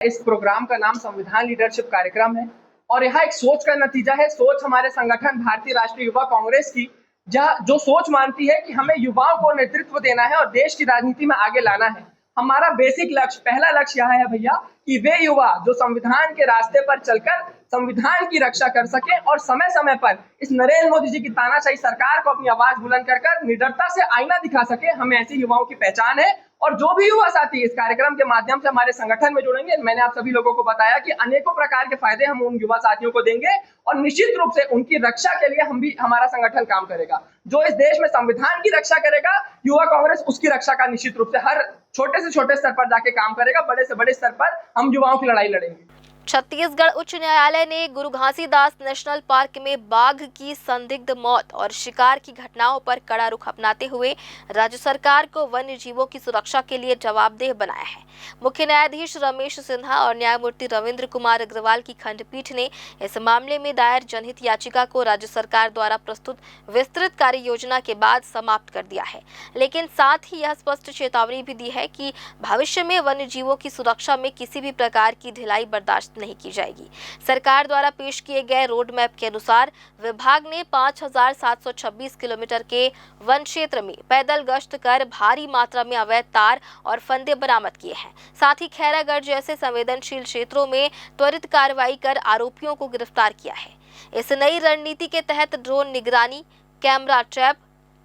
इस प्रोग्राम का नाम संविधान लीडरशिप कार्यक्रम है और यहाँ एक सोच का नतीजा है। सोच हमारे संगठन भारतीय राष्ट्रीय युवा कांग्रेस की, जो सोच मानती है कि हमें युवाओं को नेतृत्व देना है और देश की राजनीति में आगे लाना है। हमारा बेसिक लक्ष्य, पहला लक्ष्य यह है भैया कि वे युवा जो संविधान के रास्ते पर चलकर संविधान की रक्षा कर सके और समय समय पर इस नरेंद्र मोदी जी की तानाशाही सरकार को अपनी आवाज बुलंद कर निडरता से आईना दिखा सके। हमें ऐसे युवाओं की पहचान है और जो भी युवा साथी इस कार्यक्रम के माध्यम से हमारे संगठन में जुड़ेंगे, मैंने आप सभी लोगों को बताया कि अनेकों प्रकार के फायदे हम उन युवा साथियों को देंगे और निश्चित रूप से उनकी रक्षा के लिए हमारा संगठन काम करेगा। जो इस देश में संविधान की रक्षा करेगा, युवा कांग्रेस उसकी रक्षा का निश्चित रूप से हर छोटे से छोटे स्तर पर जाके काम करेगा। बड़े से बड़े स्तर पर हम युवाओं की लड़ाई लड़ेंगे। छत्तीसगढ़ उच्च न्यायालय ने गुरु घासीदास नेशनल पार्क में बाघ की संदिग्ध मौत और शिकार की घटनाओं पर कड़ा रुख अपनाते हुए राज्य सरकार को वन्य जीवों की सुरक्षा के लिए जवाबदेह बनाया है। मुख्य न्यायाधीश रमेश सिन्हा और न्यायमूर्ति रविंद्र कुमार अग्रवाल की खंडपीठ ने इस मामले में दायर जनहित याचिका को राज्य सरकार द्वारा प्रस्तुत विस्तृत कार्य योजना के बाद समाप्त कर दिया है, लेकिन साथ ही यह स्पष्ट चेतावनी भी दी है कि भविष्य में वन्य जीवों की सुरक्षा में किसी भी प्रकार की ढिलाई बर्दाश्त नहीं की जाएगी। सरकार द्वारा पेश किए गए रोड मैप के अनुसार विभाग ने 5726 किलोमीटर के वन क्षेत्र में पैदल गश्त कर भारी मात्रा में अवैध तार और फंदे बरामद किए हैं। साथ ही खैरागढ़ जैसे संवेदनशील क्षेत्रों में त्वरित कार्रवाई कर आरोपियों को गिरफ्तार किया है। इस नई रणनीति के तहत ड्रोन निगरानी, कैमरा ट्रैप,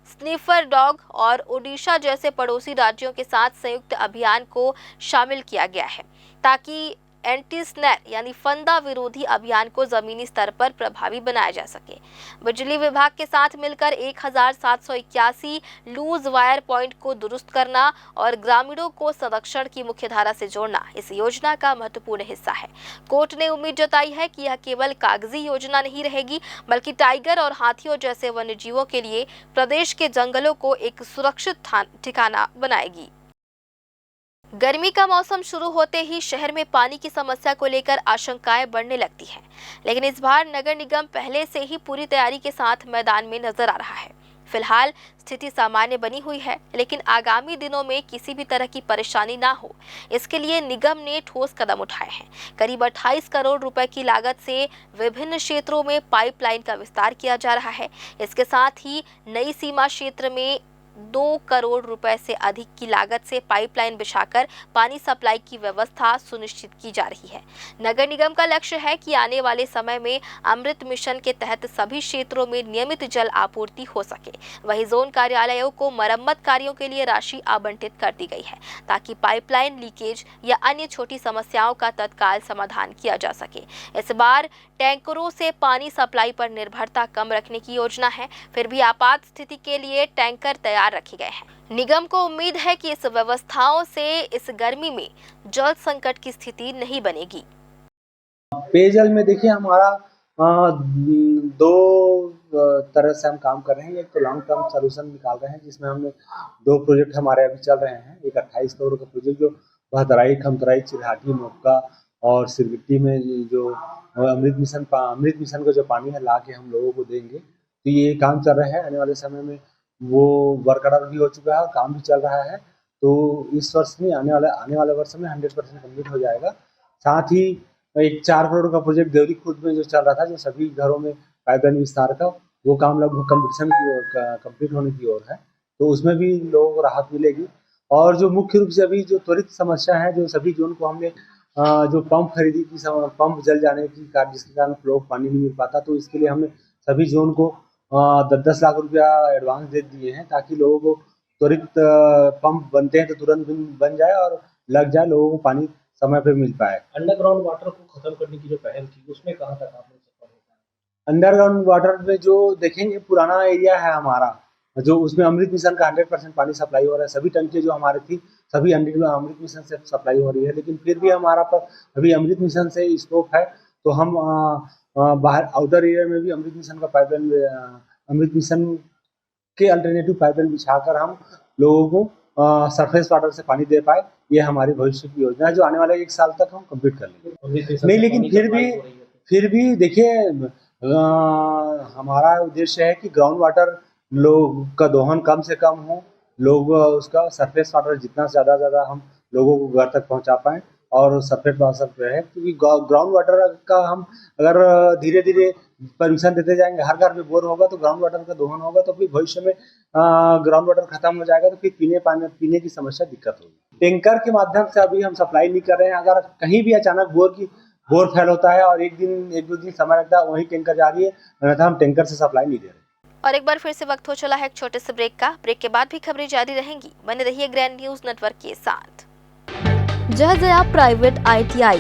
स्निफर डॉग और ओडिशा जैसे पड़ोसी राज्यों के साथ संयुक्त अभियान को शामिल किया गया है ताकि एंटी स्नैर यानी फंदा विरोधी अभियान को जमीनी स्तर पर प्रभावी बनाया जा सके। बिजली विभाग के साथ मिलकर 1781 लूज वायर पॉइंट को दुरुस्त करना और ग्रामीणों को संरक्षण की मुख्यधारा से जोड़ना इस योजना का महत्वपूर्ण हिस्सा है। कोर्ट ने उम्मीद जताई है कि यह केवल कागजी योजना नहीं रहेगी, बल्कि टाइगर और हाथियों जैसे वन्यजीवों के लिए प्रदेश के जंगलों को एक सुरक्षित ठिकाना बनाएगी। गर्मी का मौसम शुरू होते ही शहर में पानी की समस्या को लेकर आशंकाएं बढ़ने लगती हैं, लेकिन इस बार नगर निगम पहले से ही पूरी तैयारी के साथ मैदान में नजर आ रहा है। फिलहाल स्थिति सामान्य बनी हुई है, लेकिन आगामी दिनों में किसी भी तरह की परेशानी ना हो, इसके लिए निगम ने ठोस कदम उठाए हैं। करीब 28 करोड़ रुपए की लागत से विभिन्न क्षेत्रों में पाइपलाइन का विस्तार किया जा रहा है। इसके साथ ही नई सीमा क्षेत्र में 2 करोड़ रुपए से अधिक की लागत से पाइपलाइन बिछाकर पानी सप्लाई की व्यवस्था सुनिश्चित की जा रही है। नगर निगम का लक्ष्य है कि आने वाले समय में अमृत मिशन के तहत सभी क्षेत्रों में नियमित जल आपूर्ति हो सके। वहीं जोन कार्यालयों को मरम्मत कार्यों के लिए राशि आवंटित कर दी गई है, ताकि पाइपलाइन लीकेज या अन्य छोटी समस्याओं का तत्काल समाधान किया जा सके। इस बार टैंकरों से पानी सप्लाई पर निर्भरता कम रखने की योजना है, फिर भी आपात स्थिति के लिए टैंकर तैयार रखे गए हैं। निगम को उम्मीद है कि इस व्यवस्थाओं से इस गर्मी में जल संकट की स्थिति नहीं बनेगी। पेयजल में देखिए हमारा 2 तरह से हम काम कर रहे हैं। एक तो लॉन्ग टर्म सोल्यूशन निकाल रहे हैं, जिसमें हमने 2 प्रोजेक्ट हमारे अभी चल रहे हैं। एक 28 करोड़ का प्रोजेक्ट जो बहतराई, खमतराई, चिरहाटी, मोक्का और सिरगिट्टी में जो अमृत मिशन का जो पानी है ला के हम लोगों को देंगे, तो ये काम चल रहा है। आने वाले समय में वो बरकरार भी हो चुका है और काम भी चल रहा है। तो इस वर्ष में आने वाले वर्ष में 100% कम्प्लीट हो जाएगा। साथ ही एक 4 करोड़ का प्रोजेक्ट देवरी खुर्द में जो चल रहा था, जो सभी घरों में पाइपलाइन विस्तार का, वो काम लगभग कम्प्लीट होने की ओर है। तो उसमें भी लोगों को राहत मिलेगी। और जो मुख्य रूप से अभी जो त्वरित समस्या है, जो सभी जोन को हमने जो पंप खरीदी की, पंप जल जाने की कारण, जिसके कारण फ्लो पानी नहीं मिल पाता, तो इसके लिए हमने सभी जोन को 10-10 लाख रुपया एडवांस दे दिए हैं, ताकि लोगों को त्वरित पंप बनते हैं तो तुरंत बन जाए और लग जाए, लोगों को पानी समय पे मिल पाए। अंडरग्राउंड वाटर को खत्म करने की जो पहल थी, उसमें कहाँ तक आपने सफल होता है? अंडरग्राउंड वाटर में जो देखेंगे, पुराना एरिया है हमारा, जो उसमें अमृत मिशन का 100% पानी सप्लाई हो रहा है। सभी टंकियाँ जो हमारी थी, सभी अमृत मिशन से सप्लाई हो रही है। लेकिन फिर भी हमारा पर अभी अमृत मिशन से स्कोप है, तो हम बाहर आउटर एरिया में भी अमृत मिशन का पाइपलाइन, अमृत मिशन के अल्टरनेटिव पाइपलाइन बिछाकर हम लोगों को सरफेस वाटर से पानी दे पाए। ये हमारी भविष्य की योजना है, जो आने वाले 1 साल तक हम कंप्लीट कर लेंगे। नहीं, लेकिन फिर भी देखिए, हमारा उद्देश्य है कि ग्राउंड वाटर लोग का दोहन कम से कम हो, लोग उसका सरफेस वाटर जितना से ज़्यादा हम लोगों को घर तक पहुंचा पाएँ और सरफेस वाटर रहे। क्योंकि ग्राउंड वाटर का हम अगर धीरे-धीरे परमिशन देते जाएंगे, हर घर में बोर होगा तो ग्राउंड वाटर का दोहन होगा, तो फिर भविष्य में ग्राउंड वाटर खत्म हो जाएगा, तो फिर पीने की समस्या दिक्कत होगी। टैंकर के माध्यम से अभी हम सप्लाई नहीं कर रहे हैं। अगर कहीं भी अचानक बोर फेल होता है और 1-2 दिन समय लगता है, वही टैंकर जा रही है, अन्यथा हम टैंकर से सप्लाई नहीं दे रहे। और एक बार फिर से वक्त हो चला है एक छोटे से ब्रेक का। ब्रेक के बाद भी खबरें जारी रहेंगी, बने रहिए ग्रैंड न्यूज नेटवर्क के साथ। जयजया प्राइवेट ITI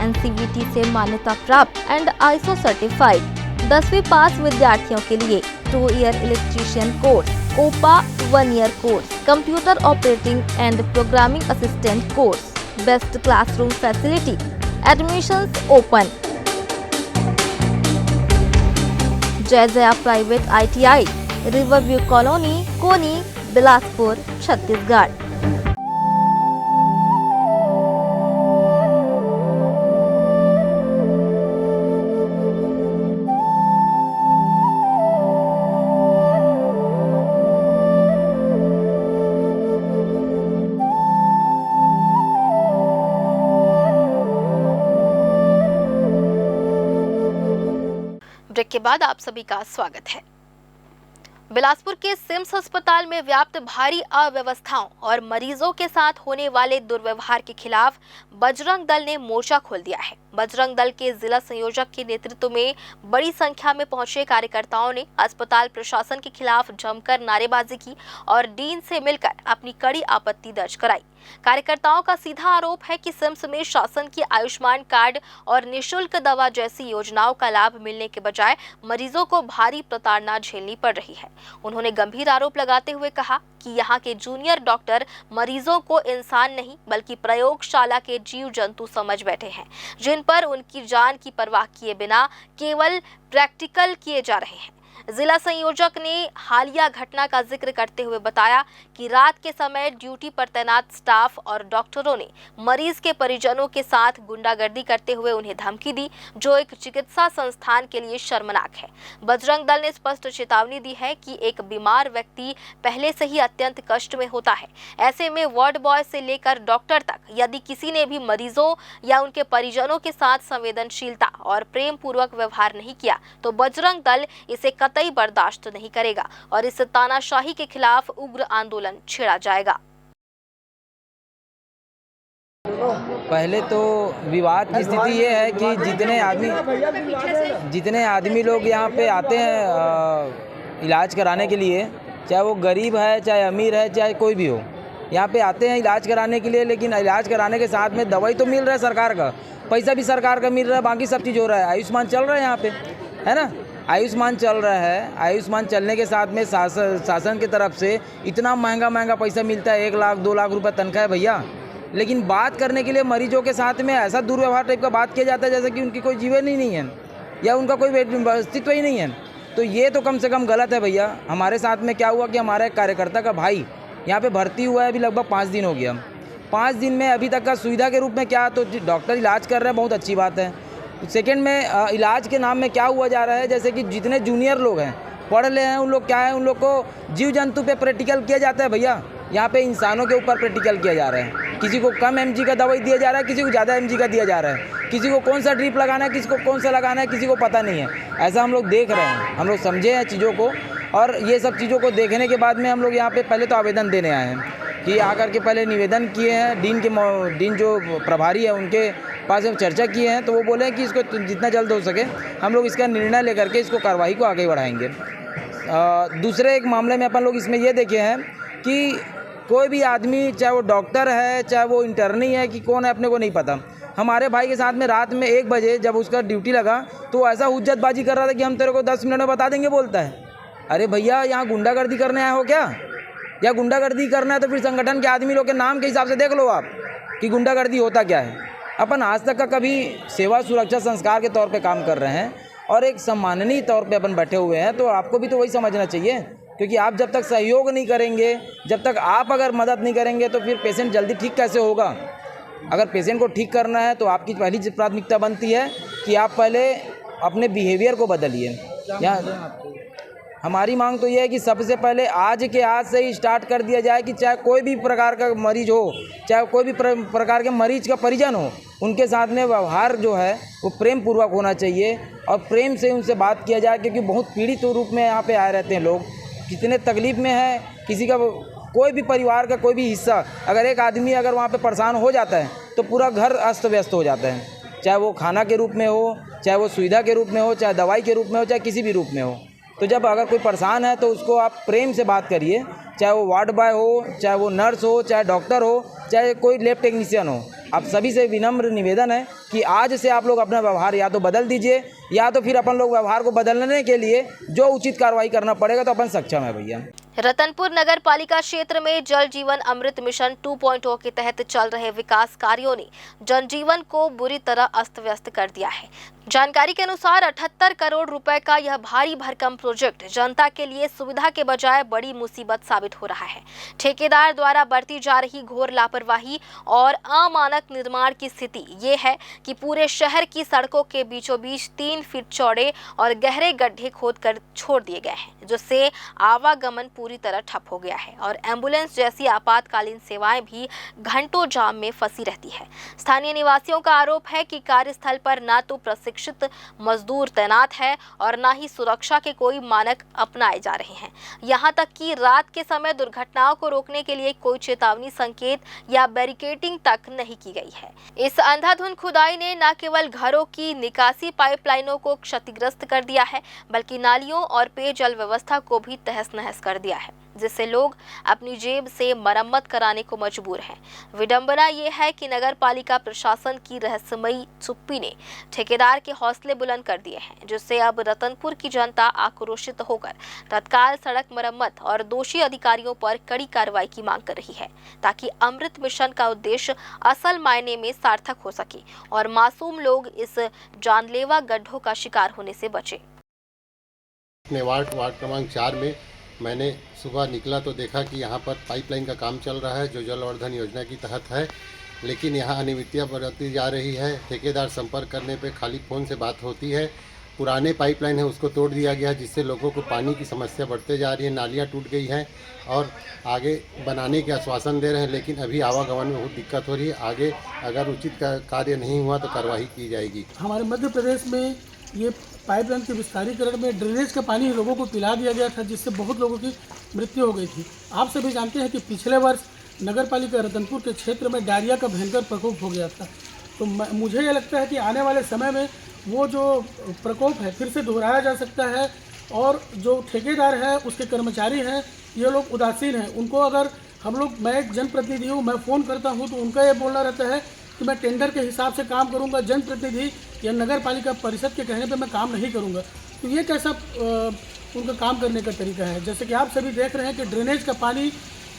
NCVT से मान्यता प्राप्त एंड ISO सर्टिफाइड 10वीं पास विद्यार्थियों के लिए 2 year electrician course, OPA 1 year course, computer operating and programming assistant course, best classroom facility, admissions open. Jayjaya private ITI, riverview colony, Koni, Bilaspur, Chhattisgarh. Break के बाद आप सभी का स्वागत है। बिलासपुर के सिम्स अस्पताल में व्याप्त भारी अव्यवस्थाओं और मरीजों के साथ होने वाले दुर्व्यवहार के खिलाफ बजरंग दल ने मोर्चा खोल दिया है। बजरंग दल के जिला संयोजक के नेतृत्व में बड़ी संख्या में पहुंचे कार्यकर्ताओं ने अस्पताल प्रशासन के खिलाफ जमकर नारेबाजी की और डीन से मिलकर अपनी कड़ी आपत्ति दर्ज कराई। कार्यकर्ताओं का सीधा आरोप है कि सिम्स में शासन की आयुष्मान कार्ड और निशुल्क दवा जैसी योजनाओं का लाभ मिलने के बजाय मरीजों को भारी प्रताड़ना झेलनी पड़ रही है। उन्होंने गंभीर आरोप लगाते हुए कहा कि यहाँ के जूनियर डॉक्टर मरीजों को इंसान नहीं बल्कि प्रयोगशाला के जीव जंतु समझ बैठे हैं, जिन पर उनकी जान की परवाह किए बिना केवल प्रैक्टिकल किए जा रहे हैं। जिला संयोजक ने हालिया घटना का जिक्र करते हुए बताया कि रात के समय ड्यूटी पर तैनात स्टाफ और डॉक्टरों ने मरीज के परिजनों के साथ गुंडागर्दी करते हुए उन्हें धमकी दी, जो एक चिकित्सा संस्थान के लिए शर्मनाक है। बजरंग दल ने स्पष्ट चेतावनी दी है कि एक बीमार व्यक्ति पहले से ही अत्यंत कष्ट में होता है। ऐसे में वार्ड बॉय से लेकर डॉक्टर तक यदि किसी ने भी मरीजों या उनके परिजनों के साथ संवेदनशीलता और प्रेम पूर्वक व्यवहार नहीं किया तो बजरंग दल इसे कतई बर्दाश्त नहीं करेगा और इस तानाशाही के खिलाफ उग्र आंदोलन छेड़ा जाएगा। पहले तो विवाद की स्थिति ये है कि जितने आदमी लोग यहाँ पे आते हैं इलाज कराने के लिए, चाहे वो गरीब है, चाहे अमीर है, चाहे कोई भी हो, यहाँ पे आते हैं इलाज कराने के लिए। लेकिन इलाज कराने के साथ में दवाई तो मिल रहा है सरकार का, पैसा भी सरकार का मिल रहा है, बाकी सब चीज़ हो रहा है। आयुष्मान चल रहा है यहाँ पे, है ना, आयुष्मान चल रहा है। आयुष्मान चलने के साथ में शासन की तरफ से इतना महंगा पैसा मिलता है, 1 लाख 2 लाख रुपए तनख्वाह है भैया। लेकिन बात करने के लिए मरीजों के साथ में ऐसा दुर्व्यवहार टाइप का बात किया जाता है जैसे कि उनकी कोई जीवन ही नहीं है या उनका कोई अस्तित्व ही नहीं है। तो ये तो कम से कम गलत है भैया। हमारे साथ में क्या हुआ कि हमारे कार्यकर्ता का भाई यहाँ पे भर्ती हुआ है, अभी लगभग 5 दिन हो गया। 5 दिन में अभी तक का सुविधा के रूप में क्या, तो डॉक्टर इलाज कर रहे हैं, बहुत अच्छी बात है। सेकेंड में इलाज के नाम में क्या हुआ जा रहा है, जैसे कि जितने जूनियर लोग हैं, पढ़ ले हैं, उन लोग क्या है, उन लोग को जीव जंतु पे प्रैक्टिकल किया जाता है भैया। यहाँ पे इंसानों के ऊपर प्रैक्टिकल किया जा रहा है। किसी को कम mg का दवाई दिया जा रहा है, किसी को ज़्यादा mg का दिया जा रहा है, किसी को कौन सा ड्रिप लगाना है, किसी को कौन सा लगाना है, किसी को पता नहीं है। ऐसा हम लोग देख रहे हैं, हम लोग समझे हैं चीज़ों को। और ये सब चीज़ों को देखने के बाद में हम लोग यहाँ पे पहले तो आवेदन देने आए हैं कि आकर के पहले निवेदन किए हैं, डीन जो प्रभारी है उनके पास हम चर्चा किए हैं। तो वो बोले हैं कि इसको जितना जल्द हो सके हम लोग इसका निर्णय लेकर के इसको कार्रवाई को आगे बढ़ाएंगे। दूसरे एक मामले में अपन लोग इसमें ये देखे हैं कि कोई भी आदमी, चाहे वो डॉक्टर है, चाहे वो इंटर्नी है, कि कौन है अपने को नहीं पता। हमारे भाई के साथ में रात में 1 बजे जब उसका ड्यूटी लगा तो ऐसा हुज्जतबाजी कर रहा था कि हम तेरे को 10 मिनट में बता देंगे, बोलता है। अरे भैया, यहाँ गुंडागर्दी करने आए हो क्या? या गुंडागर्दी करना है तो फिर संगठन के आदमी लोग के नाम के हिसाब से देख लो आप कि गुंडागर्दी होता क्या है। अपन आज तक का कभी सेवा सुरक्षा संस्कार के तौर पे काम कर रहे हैं और एक सम्माननीय तौर पे अपन बैठे हुए हैं, तो आपको भी तो वही समझना चाहिए। क्योंकि आप जब तक सहयोग नहीं करेंगे, जब तक आप अगर मदद नहीं करेंगे तो फिर पेशेंट जल्दी ठीक कैसे होगा। अगर पेशेंट को ठीक करना है तो आपकी पहली प्राथमिकता बनती है कि आप पहले अपने बिहेवियर को बदलिए। यहाँ हमारी मांग तो ये है कि सबसे पहले आज से ही स्टार्ट कर दिया जाए कि चाहे कोई भी प्रकार का मरीज हो, चाहे कोई भी प्रकार के मरीज का परिजन हो, उनके साथ में व्यवहार जो है वो प्रेम पूर्वक होना चाहिए और प्रेम से उनसे बात किया जाए। क्योंकि बहुत पीड़ित रूप में यहाँ पे आए रहते हैं लोग, कितने तकलीफ़ में है। किसी का कोई भी परिवार का कोई भी हिस्सा, अगर एक आदमी अगर वहाँ पे परेशान हो जाता है तो पूरा घर अस्त व्यस्त हो जाता है, चाहे वो खाना के रूप में हो, चाहे वो सुविधा के रूप में हो, चाहे दवाई के रूप में हो, चाहे किसी भी रूप में हो। तो जब अगर कोई परेशान है तो उसको आप प्रेम से बात करिए, चाहे वो वार्ड बॉय हो, चाहे वो नर्स हो, चाहे डॉक्टर हो, चाहे कोई लैब टेक्नीशियन हो। आप सभी से विनम्र निवेदन है कि आज से आप लोग अपना व्यवहार या तो बदल दीजिए या तो फिर अपन लोग व्यवहार को बदलने के लिए जो उचित कार्रवाई करना पड़ेगा तो अपन सक्षम है भैया। रतनपुर नगर पालिका क्षेत्र में जल जीवन अमृत मिशन 2.0 के तहत चल रहे विकास कार्यों ने जनजीवन को बुरी तरह अस्त व्यस्त कर दिया है। जानकारी के अनुसार 78 करोड़ रुपए का यह भारी भरकम प्रोजेक्ट जनता के लिए सुविधा के बजाय बड़ी मुसीबत साबित हो रहा है। ठेकेदार द्वारा बरती जा रही घोर लापरवाही और अमानक निर्माण की स्थिति ये है कि पूरे शहर की सड़कों के बीचों बीच 3 फीट चौड़े और गहरे गड्ढे खोदकर छोड़ दिए गए हैं, जिससे आवागमन पूरी तरह ठप हो गया है और एम्बुलेंस जैसी आपातकालीन सेवाएं भी घंटों जाम में फंसी रहती है। स्थानीय निवासियों का आरोप है कि कार्यस्थल पर न तो प्रशिक्षित मजदूर तैनात है और न ही सुरक्षा के कोई मानक अपनाए जा रहे हैं। यहाँ तक कि रात के समय दुर्घटनाओं को रोकने के लिए कोई चेतावनी संकेत या बैरिकेडिंग तक नहीं की गई है। इस अंधाधुंध खुदाई ने न केवल घरों की निकासी पाइपलाइनों को क्षतिग्रस्त कर दिया है, बल्कि नालियों और पेयजल व्यवस्था को भी तहस-नहस कर दिया है, जिससे लोग अपनी जेब से मरम्मत कराने को मजबूर हैं। विडंबना ये है कि नगर पालिका प्रशासन की रहस्यमयी चुप्पी ने ठेकेदार के हौसले बुलंद कर दिए हैं, जिससे अब रतनपुर की जनता आक्रोशित होकर तत्काल सड़क मरम्मत और दोषी अधिकारियों पर कड़ी कार्रवाई की मांग कर रही है, ताकि अमृत मिशन का उद्देश्य असल मायने में सार्थक हो सके और मासूम लोग इस जानलेवा गड्ढों का शिकार होने से बचे। वार्ड क्रमांक 4 में मैंने सुबह निकला तो देखा कि यहाँ पर पाइपलाइन का काम चल रहा है, जो जलवर्धन योजना की तहत है, लेकिन यहाँ अनियमितता बरती जा रही है। ठेकेदार संपर्क करने पे खाली फ़ोन से बात होती है। पुराने पाइपलाइन है उसको तोड़ दिया गया, जिससे लोगों को पानी की समस्या बढ़ते जा रही है। नालियाँ टूट गई हैं और आगे बनाने के आश्वासन दे रहे हैं, लेकिन अभी आवागमन में बहुत दिक्कत हो रही है। आगे अगर उचित कार्य नहीं हुआ तो कार्रवाई की जाएगी। हमारे मध्य प्रदेश में ये पाइपलाइन के विस्तारीकरण में ड्रेनेज का पानी लोगों को पिला दिया गया था, जिससे बहुत लोगों की मृत्यु हो गई थी। आप सभी जानते हैं कि पिछले वर्ष नगर पालिका रतनपुर के क्षेत्र में डायरिया का भयंकर प्रकोप हो गया था। तो मुझे ये लगता है कि आने वाले समय में वो जो प्रकोप है फिर से दोहराया जा सकता है, और जो ठेकेदार है उसके कर्मचारी हैं ये लोग उदासीन हैं। उनको अगर हम लोग, मैं एक जनप्रतिनिधि हूँ, मैं फ़ोन करता हूँ तो उनका ये बोलना रहता है कि मैं टेंडर के हिसाब से काम करूंगा, जनप्रतिनिधि या नगर पालिका परिषद के कहने पे मैं काम नहीं करूंगा। तो ये कैसा उनका काम करने का तरीका है। जैसे कि आप सभी देख रहे हैं कि ड्रेनेज का पानी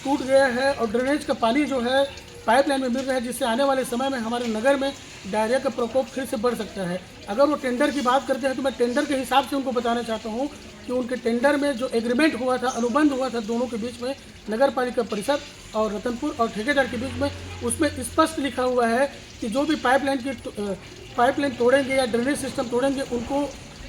टूट गया है और ड्रेनेज का पानी जो है पाइपलाइन में मिल रहा है, जिससे आने वाले समय में हमारे नगर में डायरिया का प्रकोप फिर से बढ़ सकता है। अगर वो टेंडर की बात करते हैं तो मैं टेंडर के हिसाब से उनको बताना चाहता हूँ कि उनके टेंडर में जो एग्रीमेंट हुआ था, अनुबंध हुआ था दोनों के बीच में, नगर पालिका परिषद और रतनपुर और ठेकेदार के बीच में, उसमें स्पष्ट लिखा हुआ है कि जो भी पाइपलाइन तोड़ेंगे या ड्रेनेज सिस्टम तोड़ेंगे उनको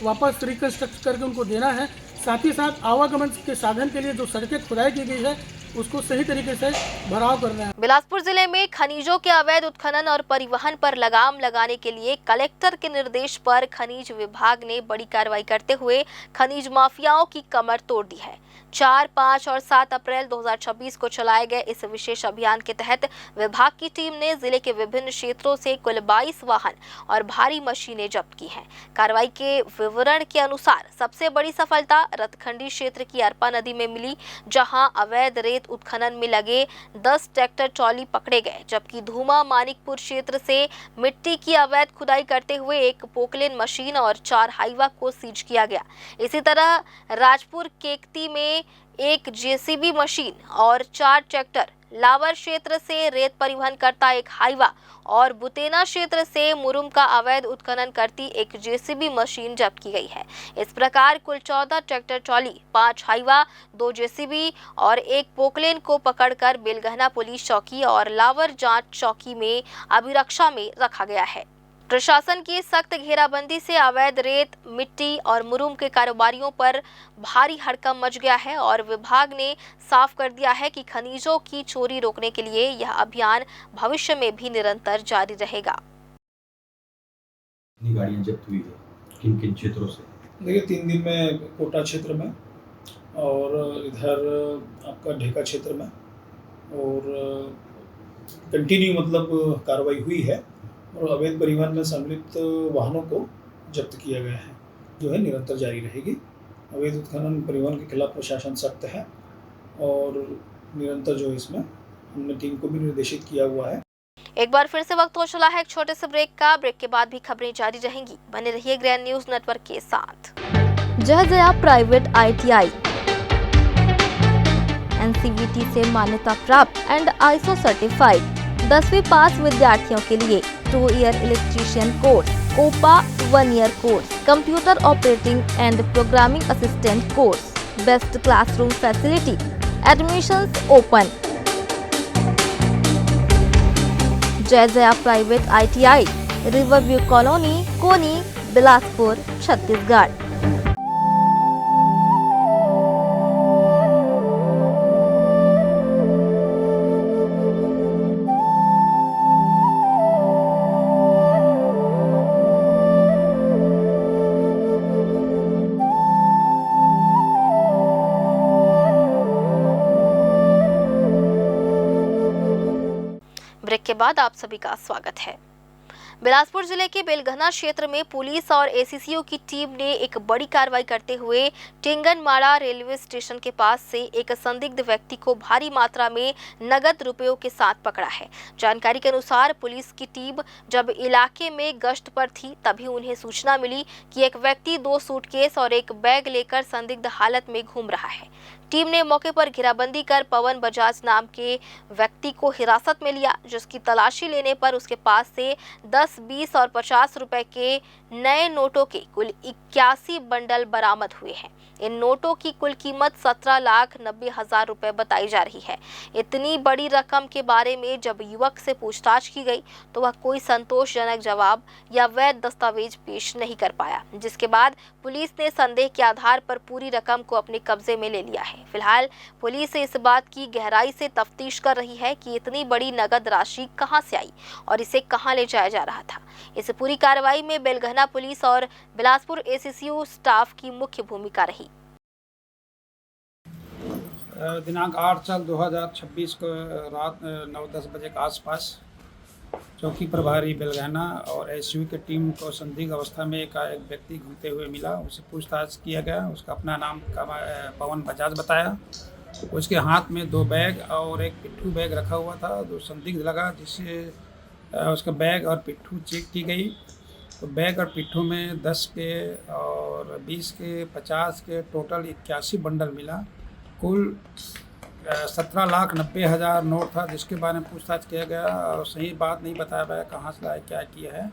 वापस रिकन्स्ट्रक्ट करके उनको देना है। साथ ही साथ आवागमन के साधन के लिए जो सड़कें खुदाई की गई है उसको सही तरीके से भराव करना है। बिलासपुर जिले में खनिजों के अवैध उत्खनन और परिवहन पर लगाम लगाने के लिए कलेक्टर के निर्देश पर खनिज विभाग ने बड़ी कार्रवाई करते हुए खनिज माफियाओं की कमर तोड़ दी है। 4, 5 और 7 अप्रैल 2026 को चलाए गए इस विशेष अभियान के तहत विभाग की टीम ने जिले के विभिन्न क्षेत्रों से कुल 22 वाहन और भारी मशीनें जब्त की हैं। कार्रवाई के विवरण के अनुसार सबसे बड़ी सफलता रतखंडी क्षेत्र की अरपा नदी में मिली, जहां अवैध रेत उत्खनन में लगे 10 ट्रैक्टर ट्रॉली पकड़े गए, जबकि धूमा मानिकपुर क्षेत्र से मिट्टी की अवैध खुदाई करते हुए एक पोकलेन मशीन और 4 हाईवा को सीज किया गया। इसी तरह राजपुर केकती में एक जेसीबी मशीन और 4 ट्रैक्टर, लावर क्षेत्र से रेत परिवहन करता एक हाईवा और बुतेना क्षेत्र से मुरुम का अवैध उत्खनन करती एक जेसीबी मशीन जब्त की गई है। इस प्रकार कुल 14 ट्रैक्टर ट्रॉली, 5 हाईवा, 2 जेसीबी और एक पोकलेन को पकड़कर बेलगहना पुलिस चौकी और लावर जांच चौकी में अभिरक्षा में रखा गया है। प्रशासन की सख्त घेराबंदी से अवैध रेत, मिट्टी और मुरुम के कारोबारियों पर भारी हड़कंप मच गया है और विभाग ने साफ कर दिया है कि खनिजों की चोरी रोकने के लिए यह अभियान भविष्य में भी निरंतर जारी रहेगा। गाड़ियां जब्त हुई है किन किन क्षेत्रों से? देखिए 3 दिन में कोटा क्षेत्र में और इधर आपका ढेका क्षेत्र में और कंटिन्यू मतलब कार्रवाई हुई है और अवैध परिवहन में सम्मिलित वाहनों को जब्त किया गया है, जो है निरंतर जारी रहेगी। अवैध उत्खनन परिवहन के खिलाफ प्रशासन सख्त है और निरंतर जो इसमें हमने टीम को भी निर्देशित किया हुआ है। एक बार फिर से वक्त हो चला है एक छोटे से ब्रेक का। ब्रेक के बाद भी खबरें जारी रहेंगी, बने रहिए ग्रैंड न्यूज नेटवर्क के साथ। जय प्राइवेट ITI NCVT से मान्यता प्राप्त एंड ISO सर्टिफाइड 10वीं पास विद्यार्थियों के लिए 2 year electrician course, COPA 1 year course, computer operating and programming assistant course, best classroom facility, admissions open. Jai private ITI, riverview colony, Koni, Bilaspur, Chhattisgarh. Break के बाद आप सभी का स्वागत है। बिलासपुर जिले के बेलघना क्षेत्र में पुलिस और एसीसीओ की टीम ने एक बड़ी कार्रवाई करते हुए टिंगनमाड़ा रेलवे स्टेशन के पास से एक संदिग्ध व्यक्ति को भारी मात्रा में नगद रुपयों के साथ पकड़ा है। जानकारी के अनुसार पुलिस की टीम जब इलाके में गश्त पर थी तभी उन्हें सूचना मिली कि एक व्यक्ति 2 सूटकेस और एक बैग लेकर संदिग्ध हालत में घूम रहा है। टीम ने मौके पर घेराबंदी कर पवन बजाज नाम के व्यक्ति को हिरासत में लिया, जिसकी तलाशी लेने पर उसके पास से 10, 20 और 50 रुपए के नए नोटों के कुल 81 बंडल बरामद हुए हैं। इन नोटों की कुल कीमत 17,90,000 रुपए बताई जा रही है। इतनी बड़ी रकम के बारे में जब युवक से पूछताछ की गई तो वह कोई संतोषजनक जवाब या वैध दस्तावेज पेश नहीं कर पाया, जिसके बाद पुलिस ने संदेह के आधार पर पूरी रकम को अपने कब्जे में ले लिया है। फिलहाल पुलिस इस बात की गहराई से तफ्तीश कर रही है कि इतनी बड़ी नगद राशि कहां से आई और इसे कहां ले जाया जा रहा था। इस पूरी कार्रवाई में बेलघना पुलिस और बिलासपुर एसीसीओ स्टाफ की मुख्य भूमिका रही। दिनांक 8/4/2026 को रात 9-10 बजे के आसपास चौकी प्रभारी बेलघना और एसयू की टीम को संदिग्ध अवस्था में एक व्यक्ति घूमते हुए मिला। उससे पूछताछ किया गया। उसका अपना नाम पवन बजाज बताया। उसके हाथ में 2 बैग और एक पिट्ठू बैग रखा हुआ था। 2 संदिग्ध लगा, जिससे उसका बैग और पिट्ठू चेक की गई। तो बैग और पिट्ठू में 10 के और 20 के 50 के टोटल 81 बंडल मिला। कुल 17,90,000 नोट था, जिसके बारे में पूछताछ किया गया और सही बात नहीं बताया गया कहाँ से लाया क्या किया है।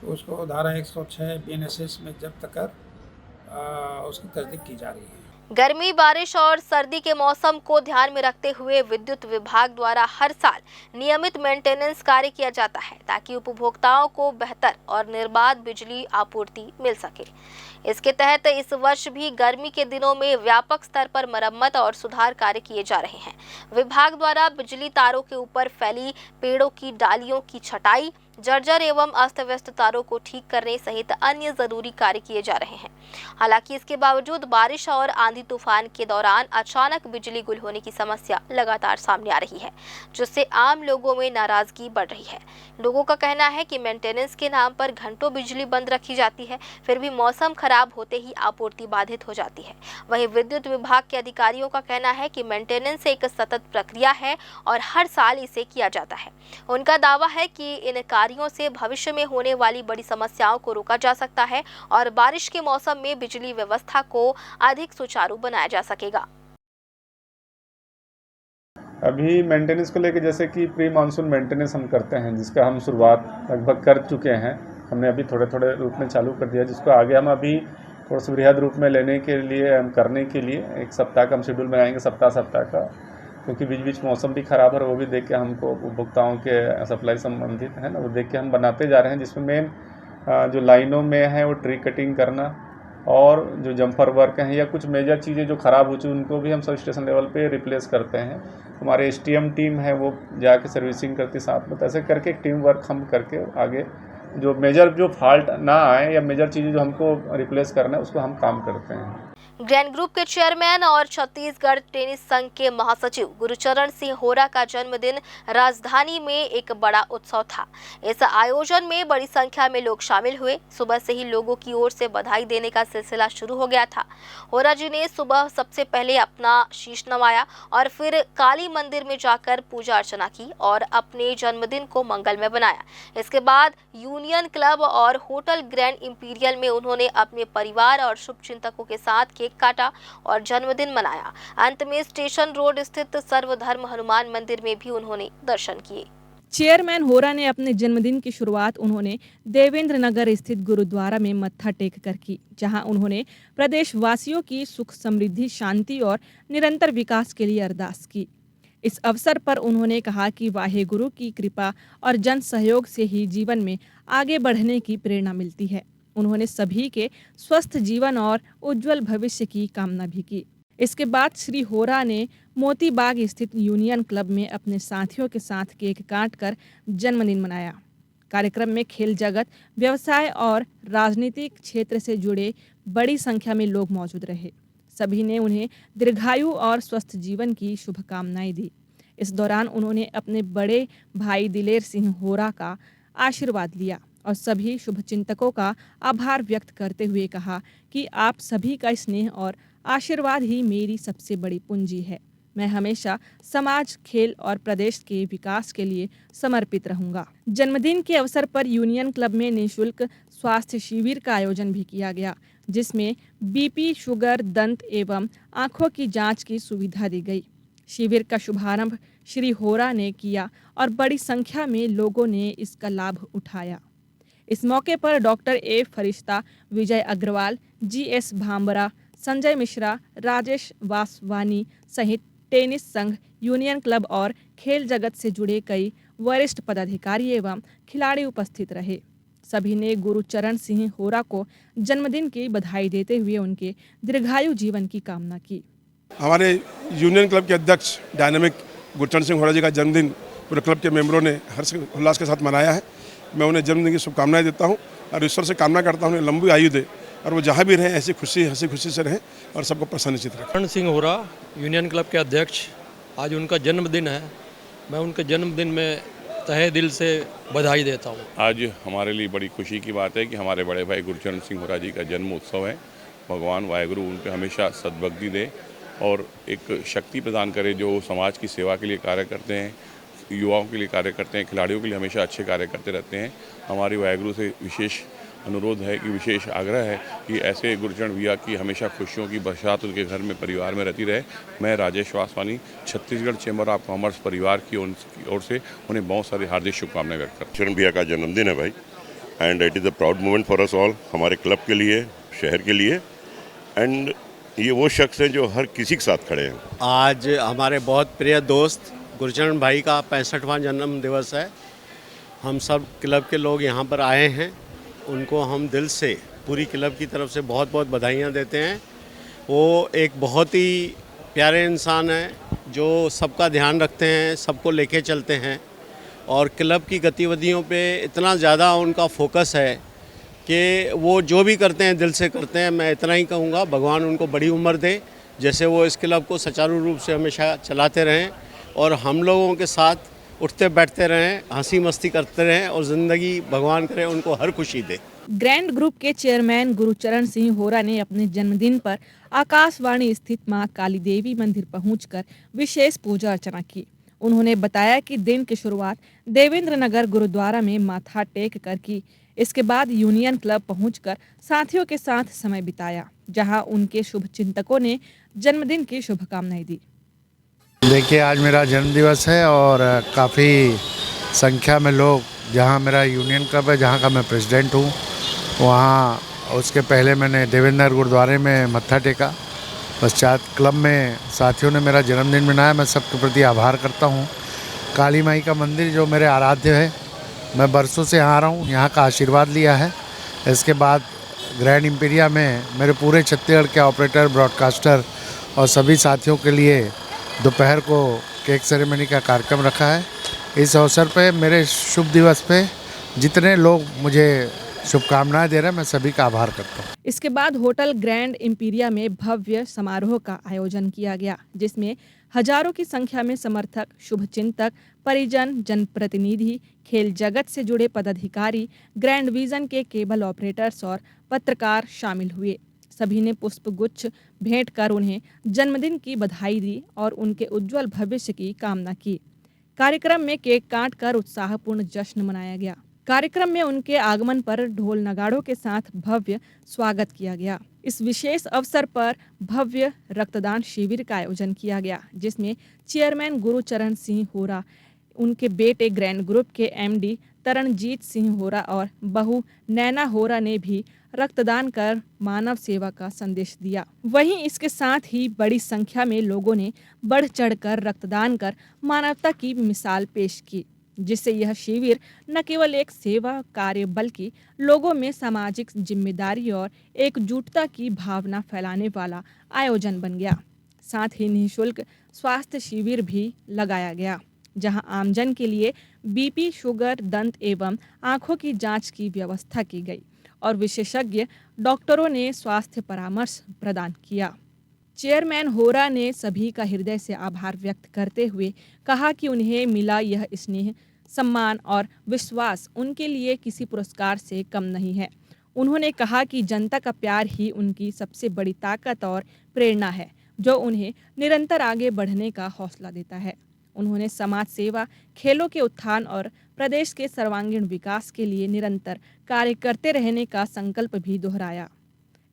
तो उसको धारा 106 BNSS में जब्त कर उसकी तस्दीक की जा रही है। गर्मी, बारिश और सर्दी के मौसम को ध्यान में रखते हुए विद्युत विभाग द्वारा हर साल नियमित मेंटेनेंस कार्य किया जाता है ताकि उपभोक्ताओं को बेहतर और निर्बाध बिजली आपूर्ति मिल सके। इसके तहत इस वर्ष भी गर्मी के दिनों में व्यापक स्तर पर मरम्मत और सुधार कार्य किए जा रहे हैं। विभाग द्वारा बिजली तारों के ऊपर फैली पेड़ों की डालियों की छटाई, जर्जर एवं अस्त व्यस्त तारों को ठीक करने सहित अन्य जरूरी कार्य किए जा रहे हैं। हालांकि इसके बावजूद बारिश और आंधी तूफान के दौरान अचानक बिजली गुल होने की समस्या लगातार सामने आ रही है, जिससे आम लोगों में नाराजगी बढ़ रही है। लोगों का कहना है कि मेंटेनेंस के नाम पर घंटों बिजली बंद रखी जाती है, फिर भी मौसम खराब होते ही आपूर्ति बाधित हो जाती है। वहीं विद्युत विभाग के अधिकारियों का कहना है कि मेंटेनेंस एक सतत प्रक्रिया है और हर साल इसे किया जाता है। उनका दावा है कि इन कार्यों से भविष्य में होने वाली बड़ी समस्याओं को रोका जा सकता है और बारिश के मौसम में बिजली व्यवस्था को अधिक सुचारू बनाया जा सकेगा। अभी मेंटेनेंस को लेकर जैसे कि प्री मानसून मेंटेनेंस हम करते हैं, जिसका हम शुरुआत लगभग कर चुके हैं। हमने अभी थोड़े थोड़े रूप में चालू कर दिया, जिसको आगे हम अभी थोड़ा सा वृहद रूप में लेने के लिए हम करने के लिए 1 सप्ताह का हम शेड्यूल बनाएंगे, सप्ताह का, क्योंकि बीच बीच मौसम भी ख़राब है। वो भी देख के हमको उपभोक्ताओं के सप्लाई संबंधित है ना, वो देख के हम बनाते जा रहे हैं। जिसमें मेन जो लाइनों में है वो ट्री कटिंग करना और जो जम्पर वर्क हैं या कुछ मेजर चीज़ें जो ख़राब हो चुकी उनको भी हम सब स्टेशन लेवल पे रिप्लेस करते हैं। हमारे STM टीम है वो जाके सर्विसिंग करती साथ में। तो ऐसे करके एक टीम वर्क हम करके आगे जो मेजर जो फॉल्ट ना आए या मेजर चीज़ें जो हमको रिप्लेस करना है उसको हम काम करते हैं। ग्रैंड ग्रुप के चेयरमैन और छत्तीसगढ़ टेनिस संघ के महासचिव गुरुचरण सिंह होरा का जन्मदिन राजधानी में एक बड़ा उत्सव था। इस आयोजन में बड़ी संख्या में लोग शामिल हुए। सुबह से ही लोगों की ओर से बधाई देने का सिलसिला शुरू हो गया था। होरा जी ने सुबह सबसे पहले अपना शीश नवाया और फिर काली मंदिर में जाकर पूजा अर्चना की और अपने जन्मदिन को मंगलमय बनाया। इसके बाद यूनियन क्लब और होटल ग्रैंड इंपीरियल में उन्होंने अपने परिवार और शुभचिंतकों के साथ केक काटा और जन्मदिन मनाया। अंत में स्टेशन रोड स्थित सर्वधर्म हनुमान मंदिर में भी उन्होंने दर्शन किए। चेयरमैन होरा ने अपने जन्मदिन की शुरुआत उन्होंने देवेंद्र नगर स्थित गुरुद्वारा में मत्था टेक कर की, जहां उन्होंने प्रदेश वासियों की सुख समृद्धि, शांति और निरंतर विकास के लिए अरदास की। इस अवसर पर उन्होंने कहा कि वाहेगुरु की कृपा और जन सहयोग से ही जीवन में आगे बढ़ने की प्रेरणा मिलती है। उन्होंने सभी के स्वस्थ जीवन और उज्जवल भविष्य की कामना भी की। इसके बाद श्री होरा ने मोती बाग स्थित यूनियन क्लब में अपने साथियों के साथ केक काटकर जन्मदिन मनाया। कार्यक्रम में खेल जगत, व्यवसाय और राजनीतिक क्षेत्र से जुड़े बड़ी संख्या में लोग मौजूद रहे। सभी ने उन्हें दीर्घायु और स्वस्थ जीवन की शुभकामनाएं दी। इस दौरान उन्होंने अपने बड़े भाई दिलेर सिंह होरा का आशीर्वाद लिया और सभी शुभचिंतकों का आभार व्यक्त करते हुए कहा कि आप सभी का स्नेह और आशीर्वाद ही मेरी सबसे बड़ी पूंजी है। मैं हमेशा समाज, खेल और प्रदेश के विकास के लिए समर्पित रहूंगा। जन्मदिन के अवसर पर यूनियन क्लब में निःशुल्क स्वास्थ्य शिविर का आयोजन भी किया गया, जिसमें बीपी, शुगर, दंत एवं आंखों की जांच की सुविधा दी गई। शिविर का शुभारंभ श्री होरा ने किया और बड़ी संख्या में लोगों ने इसका लाभ उठाया। इस मौके पर doctor A Firishta, Vijay Agarwal, GS भांबरा, Sanjay Mishra, Rajesh Vaswani सहित टेनिस संघ, यूनियन क्लब और खेल जगत से जुड़े कई वरिष्ठ पदाधिकारी एवं खिलाड़ी उपस्थित रहे। सभी ने गुरुचरण सिंह होरा को जन्मदिन की बधाई देते हुए उनके दीर्घायु जीवन की कामना की। हमारे यूनियन क्लब के अध्यक्ष डायनामिक गुरुचरण सिंह होरा जी का जन्मदिन पूरे क्लब के मेंबरों ने हर्ष उल्लास के साथ मनाया है। मैं उन्हें जन्मदिन की शुभकामनाएं देता हूं और ईश्वर से कामना करता हूं उन्हें लंबी आयु दे और वो जहां भी रहें ऐसी हंसी खुशी से रहें और सबको प्रसन्नचित रखें। गुरुचरण सिंह होरा यूनियन क्लब के अध्यक्ष, आज उनका जन्मदिन है। मैं उनके जन्मदिन में तहे दिल से बधाई देता हूँ। आज हमारे लिए बड़ी खुशी की बात है कि हमारे बड़े भाई गुरुचरण सिंह होरा जी का जन्म उत्सव है। भगवान वाहेगुरु उन पर हमेशा सद्बुद्धि दे और एक शक्ति प्रदान करे जो समाज की सेवा के लिए कार्य करते हैं, युवाओं के लिए कार्य करते हैं, खिलाड़ियों के लिए हमेशा अच्छे कार्य करते रहते हैं। हमारी वाहेगुरु से विशेष अनुरोध है कि विशेष आग्रह है कि ऐसे गुरुचरण भैया की हमेशा खुशियों की बरसात उनके घर में परिवार में रहती रहे। मैं Rajesh Vaswani Chhattisgarh chamber of commerce परिवार की ओर से उन्हें बहुत सारी हार्दिक शुभकामनाएं व्यक्त करता हूं। चरण भैया का जन्मदिन है भाई, and it is a proud moment for us all, हमारे क्लब के लिए, शहर के लिए, एंड ये वो शख्स हैं जो हर किसी के साथ खड़े हैं। आज हमारे बहुत प्रिय दोस्त गुरुचरण भाई का 65वां जन्म दिवस है। हम सब क्लब के लोग यहाँ पर आए हैं, उनको हम दिल से पूरी क्लब की तरफ से बहुत बहुत बधाइयाँ देते हैं। वो एक बहुत ही प्यारे इंसान हैं जो सबका ध्यान रखते हैं, सबको लेके चलते हैं और क्लब की गतिविधियों पे इतना ज़्यादा उनका फोकस है कि वो जो भी करते हैं दिल से करते हैं। मैं इतना ही कहूँगा, भगवान उनको बड़ी उम्र दे, जैसे वो इस क्लब को सुचारू रूप से हमेशा चलाते रहें और हम लोगों के साथ उठते बैठते रहें, हंसी मस्ती करते रहें और ज़िंदगी भगवान करे उनको हर खुशी दे। ग्रैंड ग्रुप के चेयरमैन गुरुचरण सिंह होरा ने अपने जन्मदिन पर आकाशवाणी स्थित मां काली देवी मंदिर पहुंचकर विशेष पूजा अर्चना की। उन्होंने बताया कि दिन की शुरुआत देवेंद्र नगर गुरुद्वारा में माथा टेक कर की। इसके बाद यूनियन क्लब पहुंचकर साथियों के साथ समय बिताया, जहां उनके शुभचिंतकों ने जन्मदिन की शुभकामनाएं दी। देखिए, आज मेरा जन्मदिवस है और काफ़ी संख्या में लोग, जहां मेरा यूनियन क्लब है, जहां का मैं प्रेसिडेंट हूं, वहां उसके पहले मैंने देवेंद्र गुरुद्वारे में मत्था टेका। पश्चात क्लब में साथियों ने मेरा जन्मदिन मनाया। मैं सबके प्रति आभार करता हूं। काली माई का मंदिर जो मेरे आराध्य है, मैं बरसों से यहाँ आ रहा हूँ, यहाँ का आशीर्वाद लिया है। इसके बाद ग्रैंड इम्पीरिया में मेरे पूरे छत्तीसगढ़ के ऑपरेटर, ब्रॉडकास्टर और सभी साथियों के लिए दोपहर को केक सेरेमनी का कार्यक्रम रखा है। इस अवसर पे, मेरे शुभ दिवस पे जितने लोग मुझे शुभकामनाएं दे रहे हैं, मैं सभी का आभार करता हूँ। इसके बाद होटल ग्रैंड इम्पीरिया में भव्य समारोह का आयोजन किया गया, जिसमें हजारों की संख्या में समर्थक, शुभचिंतक, परिजन, जनप्रतिनिधि, खेल जगत से जुड़े पदाधिकारी, ग्रैंड विजन के केबल ऑपरेटर्स और पत्रकार शामिल हुए। सभी ने पुष्पगुच्छ भेंट कर उन्हें जन्मदिन की बधाई दी और उनके उज्जवल भविष्य की कामना की। कार्यक्रम में केक काटकर उत्साहपूर्ण जश्न मनाया गया। कार्यक्रम में उनके आगमन पर ढोल नगाड़ों के साथ भव्य स्वागत किया गया। इस विशेष अवसर पर भव्य रक्तदान शिविर का आयोजन किया गया, जिसमें चेयरमैन गुरुचरण सिंह होरा, उनके बेटे ग्रैंड ग्रुप के एमडी तरणजीत सिंह होरा और बहू नैना होरा ने भी रक्तदान कर मानव सेवा का संदेश दिया। वहीं इसके साथ ही बड़ी संख्या में लोगों ने बढ़ चढ़कर रक्तदान कर मानवता की मिसाल पेश की, जिससे यह शिविर न केवल एक सेवा कार्य बल्कि लोगों में सामाजिक जिम्मेदारी और एकजुटता की भावना फैलाने वाला आयोजन बन गया। साथ ही निःशुल्क स्वास्थ्य शिविर भी लगाया गया, जहां आमजन के लिए बीपी, शुगर, दंत एवं आंखों की जांच की व्यवस्था की गई और विशेषज्ञ डॉक्टरों ने स्वास्थ्य परामर्श प्रदान किया। चेयरमैन होरा ने सभी का हृदय से आभार व्यक्त करते हुए कहा कि उन्हें मिला यह स्नेह, सम्मान और विश्वास उनके लिए किसी पुरस्कार से कम नहीं है। उन्होंने कहा कि जनता का प्यार ही उनकी सबसे बड़ी ताकत और प्रेरणा है, जो उन्हें निरंतर आगे बढ़ने का हौसला देता है। उन्होंने समाज सेवा, खेलों के उत्थान और प्रदेश के सर्वांगीण विकास के लिए निरंतर कार्य करते रहने का संकल्प भी दोहराया।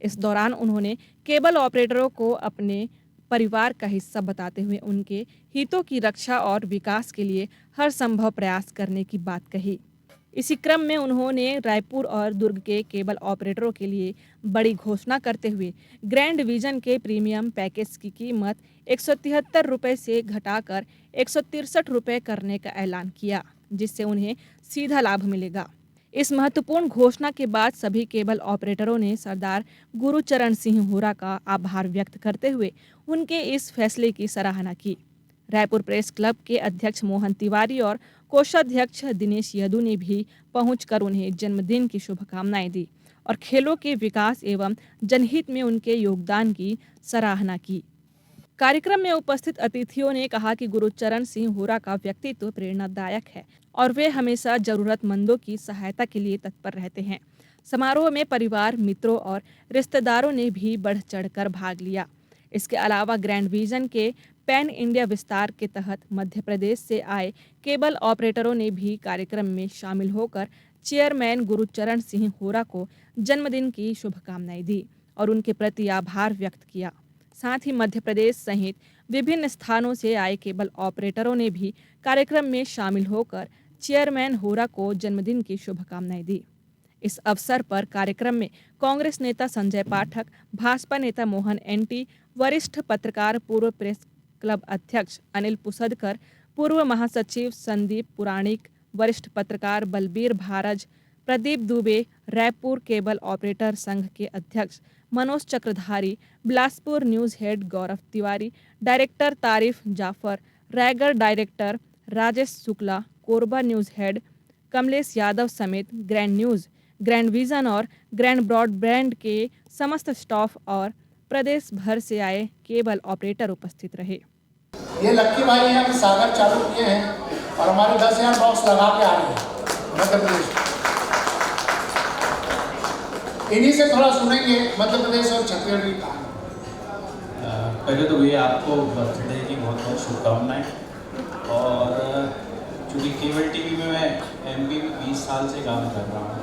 इस दौरान उन्होंने केबल ऑपरेटरों को अपने परिवार का हिस्सा बताते हुए उनके हितों की रक्षा और विकास के लिए हर संभव प्रयास करने की बात कही। इसी क्रम में उन्होंने रायपुर और दुर्ग के केबल ऑपरेटरों के लिए बड़ी घोषणा करते हुए ग्रैंड विजन के प्रीमियम पैकेज की कीमत 173 रुपये से घटाकर 163 रुपये करने का ऐलान किया, जिससे उन्हें सीधा लाभ मिलेगा। इस महत्वपूर्ण घोषणा के बाद सभी केबल ऑपरेटरों ने सरदार गुरुचरण सिंह होरा का आभार व्यक्त करते हुए उनके इस फैसले की सराहना की। रायपुर प्रेस क्लब के अध्यक्ष मोहन तिवारी और कोषाध्यक्ष दिनेश यदू ने भी पहुंचकर उन्हें जन्मदिन की शुभकामनाएं दी और खेलों के विकास एवं जनहित में उनके योगदान की सराहना की। कार्यक्रम में उपस्थित अतिथियों ने कहा कि गुरुचरण सिंह होरा का व्यक्तित्व प्रेरणादायक है और वे हमेशा जरूरतमंदों की सहायता के लिए तत्पर रहते हैं। समारोह में परिवार, मित्रों और रिश्तेदारों ने भी बढ़ चढ़कर भाग लिया। इसके अलावा ग्रैंड विजन के पैन इंडिया विस्तार के तहत मध्य प्रदेश से आए केबल ऑपरेटरों ने भी कार्यक्रम में शामिल होकर चेयरमैन गुरुचरण सिंह होरा को जन्मदिन की शुभकामनाएं दी और उनके प्रति आभार व्यक्त किया। साथ ही मध्य प्रदेश सहित विभिन्न स्थानों से आए केबल ऑपरेटरों ने भी कार्यक्रम में शामिल होकर चेयरमैन होरा को जन्मदिन की शुभकामनाएं दी। इस अवसर पर कार्यक्रम में कांग्रेस नेता संजय पाठक, भाजपा नेता मोहन एनटी, वरिष्ठ पत्रकार पूर्व प्रेस क्लब अध्यक्ष अनिल पुसदकर, पूर्व महासचिव संदीप पुराणिक, वरिष्ठ पत्रकार बलबीर भारज, प्रदीप दुबे, रायपुर केबल ऑपरेटर संघ के अध्यक्ष Manoj Chakradhari, Bilaspur news head Gaurav Tiwari, director Tarif Jafar, Raigarh director Rajesh Shukla, Korba news head Kamlesh Yadav समेत ग्रैंड न्यूज़, ग्रैंड विजन और ग्रैंड ब्रॉडबैंड के समस्त स्टाफ और प्रदेश भर से आए केबल ऑपरेटर उपस्थित रहे। ये लक्की भाई हैं, हम सागर चालू किए हैं और हमारे 10,000 बॉक्स लगा के आ रहे हैं मध्य प्रदेश। इन्हीं से थोड़ा सुनेंगे मध्य प्रदेश और छत्तीसगढ़ की कहानी। पहले तो भैया आपको बर्थडे की बहुत बहुत शुभकामनाएं। और चूँकि केबल टीवी में मैं एमपी 20 साल से काम कर रहा हूँ,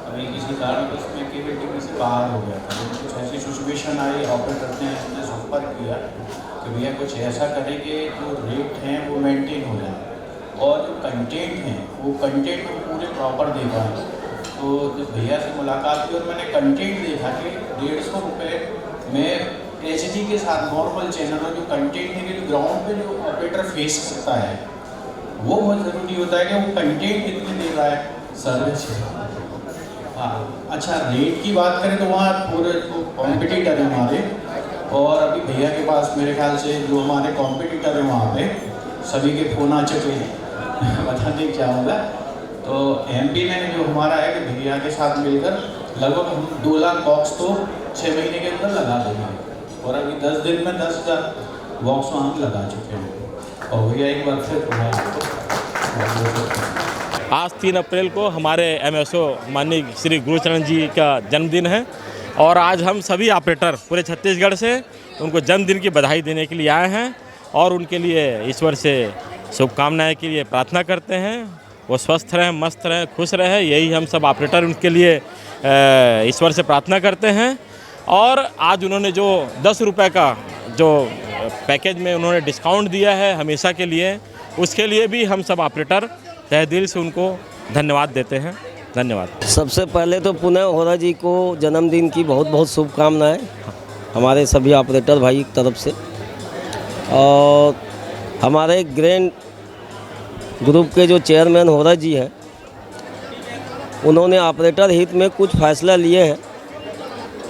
अभी किसी कारण उसमें केबल टीवी से बाहर हो गया था। तो कुछ ऐसी सिचुएशन आई, ऑपरेटर ने हमने संपर्क किया कि भैया कुछ ऐसा करें कि जो रेट हैं वो मेंटेन हो जाए और जो कंटेंट हैं वो कंटेंट को पूरे प्रॉपर दे पाएँ। तो जब भैया से मुलाकात की और मैंने कंटेंट देखा कि 150 रुपये में HD के साथ नॉर्मल चैनल और जो कंटेंट है कि ग्राउंड पे जो ऑपरेटर फेस करता है वो बहुत ज़रूरी होता है कि वो कंटेंट कितने दे रहा है सर्विस। हाँ, अच्छा रेट की बात करें तो वहाँ पूरे कॉम्पिटिटर हैं हमारे, और अभी भैया के पास मेरे ख्याल से जो हमारे कॉम्पिटिटर हैं वहाँ पे सभी के फ़ोन आ चुके हैं बताने चाहूँगा। तो MP में जो हमारा है कि भैया के साथ मिलकर लगभग हम 2 लाख बॉक्स तो 6 महीने के अंदर लगा देंगे और अभी 10 दिन में 10,000 बॉक्स हम लगा चुके हैं। और भैया एक बार फिर आज 3 अप्रैल को हमारे MSO माननीय श्री गुरुचरण जी का जन्मदिन है और आज हम सभी ऑपरेटर पूरे छत्तीसगढ़ से उनको जन्मदिन की बधाई देने के लिए आए हैं और उनके लिए ईश्वर से शुभकामनाएं के लिए प्रार्थना करते हैं। वो स्वस्थ रहें, मस्त रहें, खुश रहें, यही हम सब ऑपरेटर उनके लिए ईश्वर से प्रार्थना करते हैं। और आज उन्होंने जो 10 रुपये का जो पैकेज में उन्होंने डिस्काउंट दिया है हमेशा के लिए, उसके लिए भी हम सब ऑपरेटर तहे दिल से उनको धन्यवाद देते हैं। धन्यवाद। सबसे पहले तो पुनः होरा जी को जन्मदिन की बहुत बहुत शुभकामनाएं हमारे सभी ऑपरेटर भाई की तरफ से। और हमारे ग्रैंड ग्रुप के जो चेयरमैन होरा जी हैं, उन्होंने ऑपरेटर हित में कुछ फैसला लिए हैं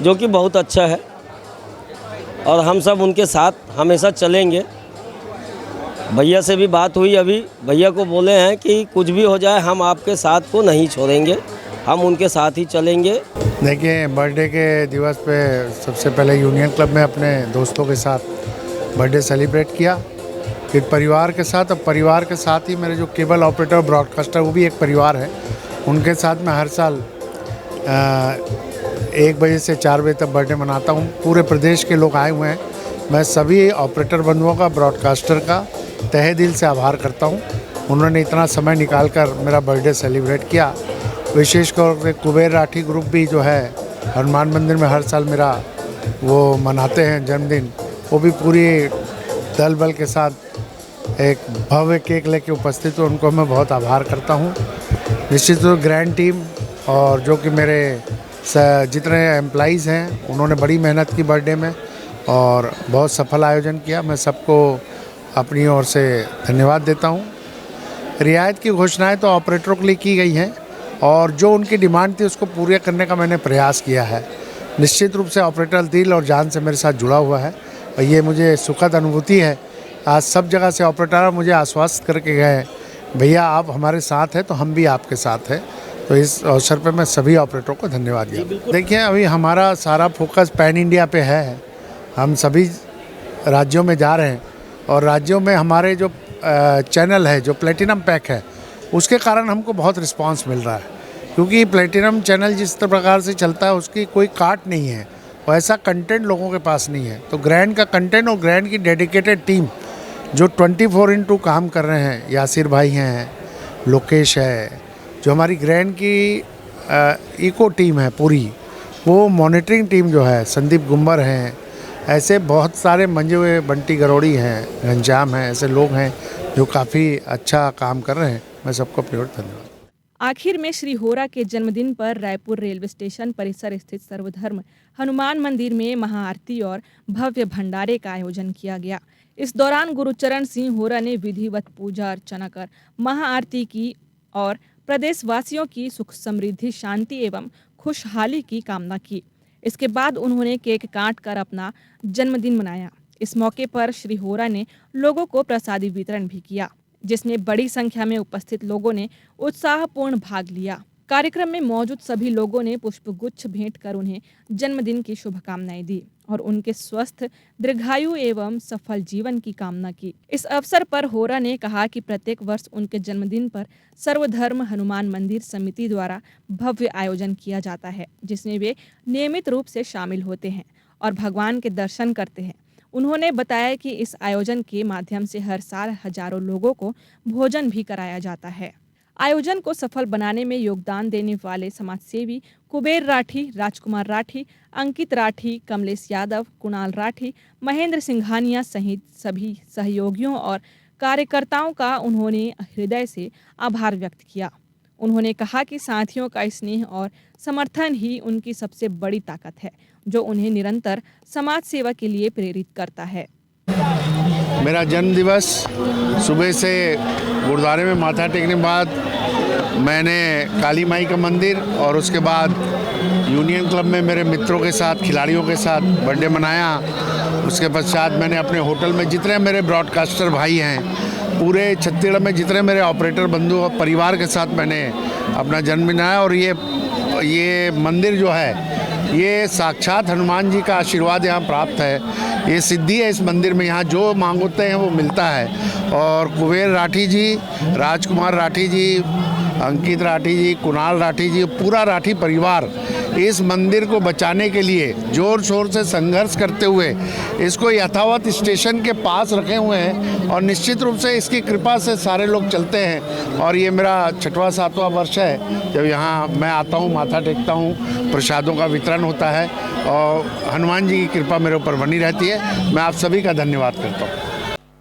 जो कि बहुत अच्छा है और हम सब उनके साथ हमेशा चलेंगे। भैया से भी बात हुई अभी, भैया को बोले हैं कि कुछ भी हो जाए हम आपके साथ को नहीं छोड़ेंगे, हम उनके साथ ही चलेंगे। देखिए, बर्थडे के दिवस पे सबसे पहले यूनियन क्लब में अपने दोस्तों के साथ बर्थडे सेलिब्रेट किया, फिर परिवार के साथ। अब परिवार के साथ ही मेरे जो केबल ऑपरेटर ब्रॉडकास्टर वो भी एक परिवार है, उनके साथ मैं हर साल 1 बजे से 4 बजे तक बर्थडे मनाता हूँ। पूरे प्रदेश के लोग आए हुए हैं। मैं सभी ऑपरेटर बंधुओं का, ब्रॉडकास्टर का तहे दिल से आभार करता हूँ। उन्होंने इतना समय निकाल कर मेरा बर्थडे सेलिब्रेट किया। विशेषकर के कुबेर राठी ग्रुप भी जो है हनुमान मंदिर में हर साल मेरा वो मनाते हैं जन्मदिन, वो भी पूरी दल बल के साथ एक भव्य केक लेके उपस्थित हुए, उनको मैं बहुत आभार करता हूँ। निश्चित रूप ग्रैंड टीम और जो कि मेरे जितने एम्प्लॉइज़ हैं उन्होंने बड़ी मेहनत की बर्थडे में और बहुत सफल आयोजन किया। मैं सबको अपनी ओर से धन्यवाद देता हूँ। रियायत की घोषणाएं तो ऑपरेटरों के लिए की गई हैं और जो उनकी डिमांड थी उसको पूरा करने का मैंने प्रयास किया है। निश्चित रूप से ऑपरेटर दिल और जान से मेरे साथ जुड़ा हुआ है और ये मुझे सुखद अनुभूति है। आज सब जगह से ऑपरेटर मुझे आश्वस्त करके गए, भैया आप हमारे साथ हैं तो हम भी आपके साथ हैं। तो इस अवसर पर मैं सभी ऑपरेटरों को धन्यवाद दिया। देखिए, अभी हमारा सारा फोकस पैन इंडिया पे है। हम सभी राज्यों में जा रहे हैं और राज्यों में हमारे जो चैनल है, जो प्लेटिनम पैक है, उसके कारण हमको बहुत रिस्पांस मिल रहा है, क्योंकि प्लेटिनम चैनल जिस प्रकार से चलता है उसकी कोई काट नहीं है और ऐसा कंटेंट लोगों के पास नहीं है। तो ग्रैंड का कंटेंट और ग्रैंड की डेडिकेटेड टीम जो 24/2 काम कर रहे हैं, यासिर भाई हैं, लोकेश है, जो हमारी ग्रैंड की इको टीम है पूरी, वो मॉनिटरिंग टीम जो है संदीप गुम्बर हैं, ऐसे बहुत सारे मंजे हुए बंटी गरोड़ी हैं, घनश्याम हैं, ऐसे लोग हैं जो काफ़ी अच्छा काम कर रहे हैं। मैं सबको अपनी ओर धन्यवाद। आखिर में श्री होरा के जन्मदिन पर रायपुर रेलवे स्टेशन परिसर स्थित सर्वधर्म हनुमान मंदिर में महाआरती और भव्य भंडारे का आयोजन किया गया। इस दौरान गुरुचरण सिंह होरा ने विधिवत पूजा अर्चना कर महाआरती की और प्रदेशवासियों की सुख समृद्धि, शांति एवं खुशहाली की कामना की। इसके बाद उन्होंने केक काट कर अपना जन्मदिन मनाया। इस मौके पर श्री होरा ने लोगों को प्रसादी वितरण भी किया, जिसमें बड़ी संख्या में उपस्थित लोगों ने उत्साहपूर्ण भाग लिया। कार्यक्रम में मौजूद सभी लोगों ने पुष्पगुच्छ भेंट कर उन्हें जन्मदिन की शुभकामनाएं दी और उनके स्वस्थ, दीर्घायु एवं सफल जीवन की कामना की। इस अवसर पर होरा ने कहा कि प्रत्येक वर्ष उनके जन्मदिन पर सर्वधर्म हनुमान मंदिर समिति द्वारा भव्य आयोजन किया जाता है, जिसमें वे नियमित रूप से शामिल होते हैं और भगवान के दर्शन करते हैं। उन्होंने बताया कि इस आयोजन के माध्यम से हर साल हजारों लोगों को भोजन भी कराया जाता है। आयोजन को सफल बनाने में योगदान देने वाले समाजसेवी कुबेर राठी, राजकुमार राठी, अंकित राठी, कमलेश यादव, कुणाल राठी, महेंद्र सिंघानिया सहित सभी सहयोगियों और कार्यकर्ताओं का उन्होंने हृदय से आभार व्यक्त किया। उन्होंने कहा कि साथियों का स्नेह और समर्थन ही उनकी सबसे बड़ी ताकत है, जो उन्हें निरंतर समाज सेवा के लिए प्रेरित करता है। मेरा जन्मदिवस सुबह से गुरुद्वारे में माथा टेकने के बाद मैंने काली माई का मंदिर और उसके बाद यूनियन क्लब में मेरे मित्रों के साथ, खिलाड़ियों के साथ बर्थडे मनाया। उसके पश्चात मैंने अपने होटल में जितने मेरे ब्रॉडकास्टर भाई हैं, पूरे छत्तीसगढ़ में जितने मेरे ऑपरेटर बंधु और परिवार के साथ मैंने अपना जन्म मनाया। और ये मंदिर जो है, ये साक्षात हनुमान जी का आशीर्वाद यहाँ प्राप्त है। ये सिद्धि है इस मंदिर में, यहाँ जो मांगते हैं वो मिलता है। और कुबेर राठी जी, राजकुमार राठी जी, अंकित राठी जी, कुणाल राठी जी, पूरा राठी परिवार इस मंदिर को बचाने के लिए जोर शोर से संघर्ष करते हुए इसको यथावत स्टेशन के पास रखे हुए हैं और निश्चित रूप से इसकी कृपा से सारे लोग चलते हैं। और ये मेरा 6वां 7वां वर्ष है जब यहाँ मैं आता हूँ, माथा टेकता हूँ, प्रसादों का वितरण होता है और हनुमान जी की कृपा मेरे ऊपर बनी रहती है। मैं आप सभी का धन्यवाद करता हूँ।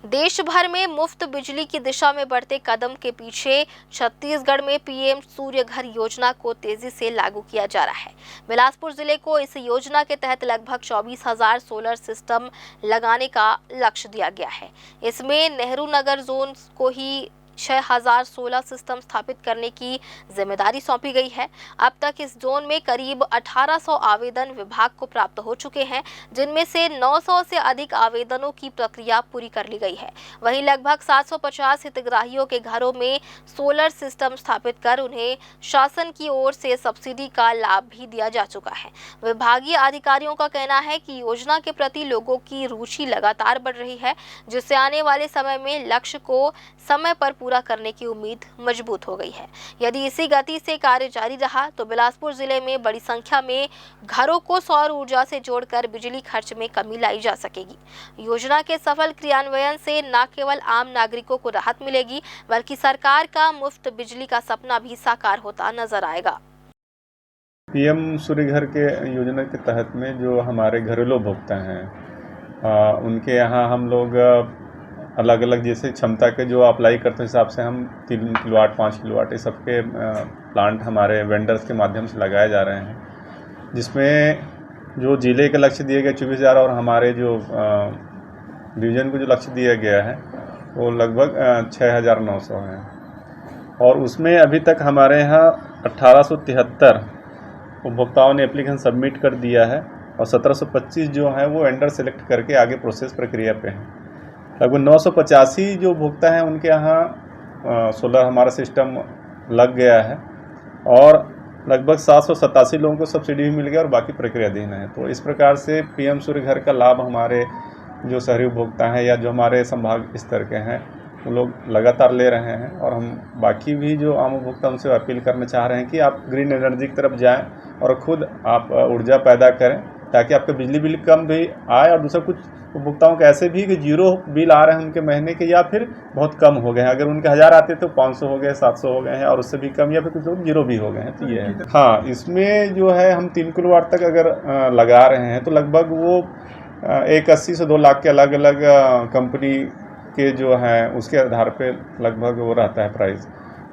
देश भर में मुफ्त बिजली की दिशा में बढ़ते कदम के पीछे छत्तीसगढ़ में पीएम सूर्य घर योजना को तेजी से लागू किया जा रहा है। बिलासपुर जिले को इस योजना के तहत लगभग 24,000 सोलर सिस्टम लगाने का लक्ष्य दिया गया है। इसमें नेहरू नगर जोन को ही 6016 सिस्टम स्थापित करने की जिम्मेदारी सौंपी गई है। अब तक इस जोन में करीब 1800 आवेदन विभाग को प्राप्त हो चुके हैं, जिनमें से 900 से अधिक आवेदनों की प्रक्रिया पूरी कर ली गई है। वहीं लगभग 750 हितग्राहियों के घरों में सोलर सिस्टम स्थापित कर उन्हें शासन की ओर से सब्सिडी का लाभ भी दिया जा चुका है। विभागीय अधिकारियों का कहना है कि योजना के प्रति लोगों की रुचि लगातार बढ़ रही है, जिससे आने वाले समय में लक्ष्य को समय पर पूरा करने की उम्मीद मजबूत हो गई है। यदि इसी गति से कार्य जारी रहा तो बिलासपुर जिले में बड़ी संख्या में घरों को सौर ऊर्जा से जोड़कर बिजली खर्च में कमी लाई जा सकेगी। योजना के सफल क्रियान्वयन से न केवल आम नागरिकों को राहत मिलेगी, बल्कि सरकार का मुफ्त बिजली का सपना भी साकार होता नजर आएगा। पीएम सूर्य घर के योजना के तहत में जो हमारे घरेलू उपभोक्ता हैं उनके यहाँ हम लोग अलग अलग जैसे क्षमता के जो अप्लाई करते हिसाब से हम 3 किलोवाट 5 किलोवाट इस सबके प्लांट हमारे वेंडर्स के माध्यम से लगाए जा रहे हैं, जिसमें जो जिले के लक्ष्य दिए गए 24,000 और हमारे जो डिवीज़न को जो लक्ष्य दिया गया है वो लगभग 6,900 है। और उसमें अभी तक हमारे यहाँ 1873 उपभोक्ताओं ने एप्लीकेशन सबमिट कर दिया है और 1725 जो है वो वेंडर सेलेक्ट करके आगे प्रोसेस प्रक्रिया पे हैं। लगभग 985 जो उपभोक्ता हैं उनके यहाँ सोलर हमारा सिस्टम लग गया है और लगभग 787 लोगों को सब्सिडी भी मिल गया और बाकी प्रक्रियाधीन है। तो इस प्रकार से पीएम सूर्य घर का लाभ हमारे जो शहरी उपभोक्ता हैं या जो हमारे संभाग स्तर के हैं वो लोग लगातार ले रहे हैं। और हम बाकी भी जो आम उपभोक्ता उनसे अपील करना चाह रहे हैं कि आप ग्रीन एनर्जी की तरफ जाएं और ख़ुद आप ऊर्जा पैदा करें, ताकि आपका बिजली बिल कम भी आए। और दूसरा कुछ उपभोक्ताओं के ऐसे भी कि 0 बिल आ रहे हैं उनके महीने के, या फिर बहुत कम हो गए हैं। अगर उनके 1000 आते तो 500 हो गए, 700 हो गए हैं और उससे भी कम, या फिर कुछ लोग 0 भी हो गए हैं। तो ये है। हाँ, इसमें जो है हम 3 किलोवाट तक अगर लगा रहे हैं तो लगभग वो 180 से 2 लाख के अलग अलग कंपनी के जो हैं उसके आधार पे लगभग वो रहता है प्राइस।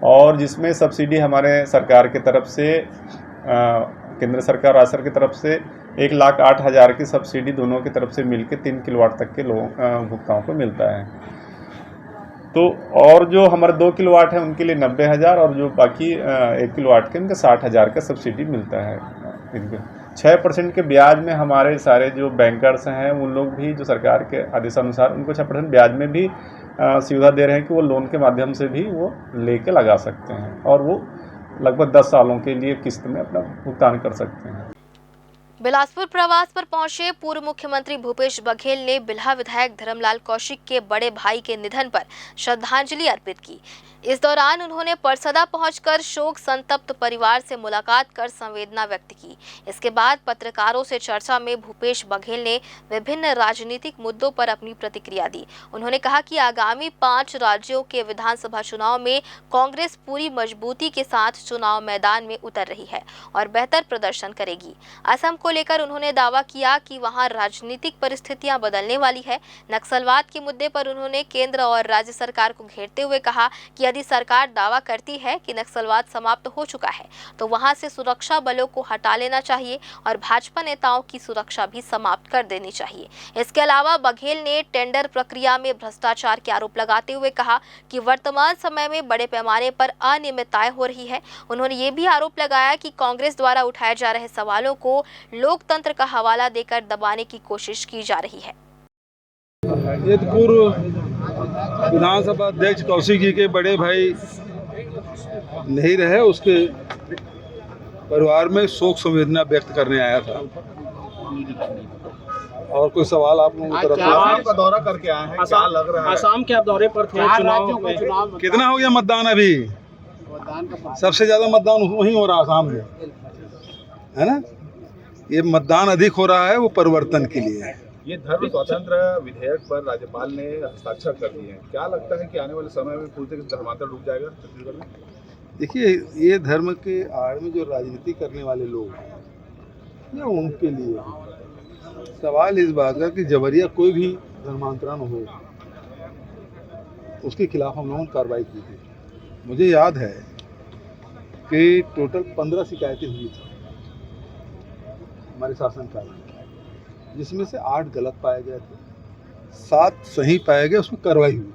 और जिसमें सब्सिडी हमारे सरकार की तरफ से केंद्र सरकार राज्य सरकार की तरफ से 1,08,000 की सब्सिडी दोनों की तरफ से मिलके 3 किलोवाट तक के लोगों उपभोक्ताओं को मिलता है। तो और जो हमारे 2 किलोवाट है उनके लिए 90,000 और जो बाकी 1 किलोवाट के उनके 60,000 का सब्सिडी मिलता है। 6% के ब्याज में हमारे सारे जो बैंकर्स हैं उन लोग भी जो सरकार के आदेशानुसार उनको 6% ब्याज में भी सुविधा दे रहे हैं कि वो लोन के माध्यम से भी वो लेके लगा सकते हैं और वो लगभग 10 सालों के लिए किस्त में अपना भुगतान कर सकते हैं। बिलासपुर प्रवास पर पहुंचे पूर्व मुख्यमंत्री भूपेश बघेल ने बिल्हा विधायक धर्मलाल कौशिक के बड़े भाई के निधन पर श्रद्धांजलि अर्पित की। इस दौरान उन्होंने परसदा पहुंचकर शोक संतप्त परिवार से मुलाकात कर संवेदना व्यक्त की। इसके बाद पत्रकारों से चर्चा में भूपेश बघेल ने विभिन्न राजनीतिक मुद्दों पर अपनी प्रतिक्रिया दी। उन्होंने कहा कि आगामी 5 राज्यों के विधानसभा चुनाव में कांग्रेस पूरी मजबूती के साथ चुनाव मैदान में उतर रही है और बेहतर प्रदर्शन करेगी। असम को लेकर उन्होंने दावा किया कि वहां राजनीतिक परिस्थितियां बदलने वाली है। नक्सलवाद के मुद्दे पर उन्होंने केंद्र और राज्य सरकार को घेरते हुए कहा कि यदि सरकार दावा करती है कि नक्सलवाद समाप्त हो चुका है तो वहां से सुरक्षा बलों को हटा लेना चाहिए और भाजपा नेताओं की सुरक्षा भी समाप्त कर देनी चाहिए। इसके अलावा बघेल ने टेंडर प्रक्रिया में भ्रष्टाचार के आरोप लगाते हुए कहा कि वर्तमान समय में बड़े पैमाने पर अनियमितताएं हो रही है। उन्होंने ये भी आरोप लगाया कि कांग्रेस द्वारा उठाए जा रहे सवालों को लोकतंत्र का हवाला देकर दबाने की कोशिश की जा रही है। ये पूर्व विधानसभा अध्यक्ष कौशिक जी के बड़े भाई नहीं रहे, उसके परिवार में शोक संवेदना व्यक्त करने आया था। और कोई सवाल आप लोगों की तरफ से? आसाम का दौरा करके आए हैं, क्या लग रहा है? आसाम के आप दौरे पर थे, चुनाव में कितना हो गया मतदान? अभी सबसे ज्यादा मतदान वहीं हो रहा है आसाम में, है ना। ये मतदान अधिक हो रहा है वो परिवर्तन के लिए। ये धर्म स्वतंत्र विधेयक पर राज्यपाल ने हस्ताक्षर कर दिए हैं, क्या लगता है कि आने वाले समय में पूरी तरह से धर्मांतर रुक जाएगा छत्तीसगढ़ में? देखिए, ये धर्म के आड़ में जो राजनीति करने वाले लोग हैं या उनके लिए सवाल इस बात का कि जबरिया कोई भी धर्मांतरण हो उसके खिलाफ हम लोगों ने कार्रवाई की थी। मुझे याद है कि टोटल 15 शिकायतें हुई थी हमारे शासनकाल में, जिसमें से 8 गलत पाए गए थे, 7 सही पाए गए, उसमें कार्रवाई हुई।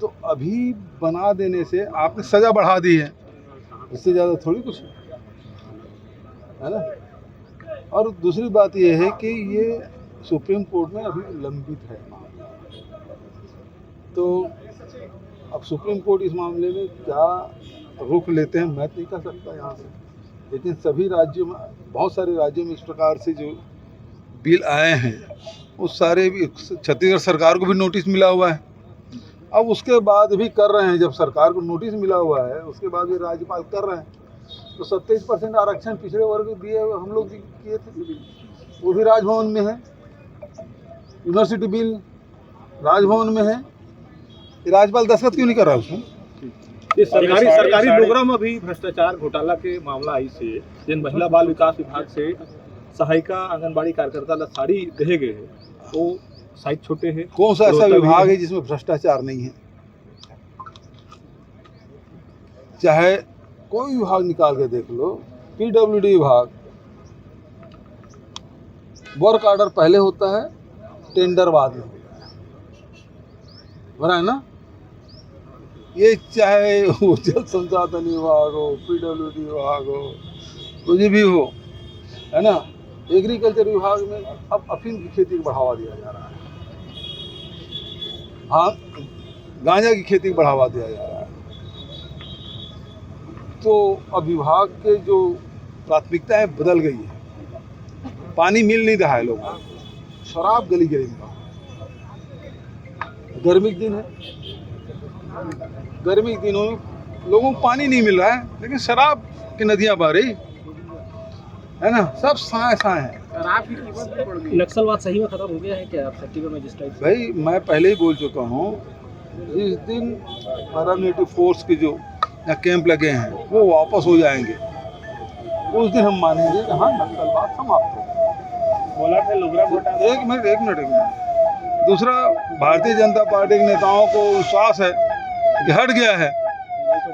तो अभी बना देने से आपने सज़ा बढ़ा दी है, इससे ज़्यादा थोड़ी कुछ है ना। और दूसरी बात ये है कि ये सुप्रीम कोर्ट में अभी लंबित है मामला, तो अब सुप्रीम कोर्ट इस मामले में क्या रुख लेते हैं मैं नहीं कह सकता यहाँ से, लेकिन सभी राज्यों में, बहुत सारे राज्यों में इस प्रकार से जो बिल आए हैं उस सारे भी, छत्तीसगढ़ सरकार को भी नोटिस मिला हुआ है। अब उसके बाद भी कर रहे हैं, जब सरकार को नोटिस मिला हुआ है उसके बाद भी राज्यपाल कर रहे हैं, तो 27% आरक्षण पिछड़े वर्ग दिए हम लोग किए थे, वो भी राजभवन में है। यूनिवर्सिटी बिल राजभवन में है, राज्यपाल दस्तखत क्यों नहीं कर रहा उसमें? ये सरकारी प्रोग्राम अभी भ्रष्टाचार घोटाला के मामला आई से जिन महिला बाल विकास विभाग से सहायिका आंगनबाड़ी कार्यकर्ता ला साड़ी दे गए हैं, वो साइज छोटे हैं। कौन सा ऐसा विभाग है जिसमें भ्रष्टाचार नहीं है? चाहे कोई विभाग निकाल के देख लो, पीडब्ल्यूडी विभाग, वर्क ऑर्डर पहले होता है, टेंडर बाद में होता है, बना है ना। ये चाहे वो जल संसाधन विभाग हो, पीडब्ल्यूडी विभाग हो, कुछ भी हो, है ना। एग्रीकल्चर विभाग में अब अफीम की खेती को बढ़ावा दिया जा रहा है, हाँ, गांजा की खेती को बढ़ावा दिया जा रहा है। तो अब विभाग के जो प्राथमिकताएं बदल गई है, पानी मिल नहीं रहा है लोगों को, शराब गली गली में, गर्मी के दिन है, गर्मी के दिनों में लोगों को पानी नहीं मिल रहा है, लेकिन शराब की नदियां बह रही है ना, सब साए साए हैं। शराब की कीमत भी बढ़ गई। नक्सलवाद सही में खत्म हो गया है क्या आप छत्तीसगढ़ में जिस टाइप से? भाई मैं पहले ही बोल चुका हूँ, जिस दिन पैरामिलिट्री फोर्स के जो यहाँ कैंप लगे हैं वो वापस हो जाएंगे, उस दिन हम मानेंगे कि हाँ नक्सलवाद समाप्त हो। बोला था लुगरा घोटाला। एक मिनट। दूसरा, भारतीय जनता पार्टी के नेताओं को विश्वास है कि हट गया है,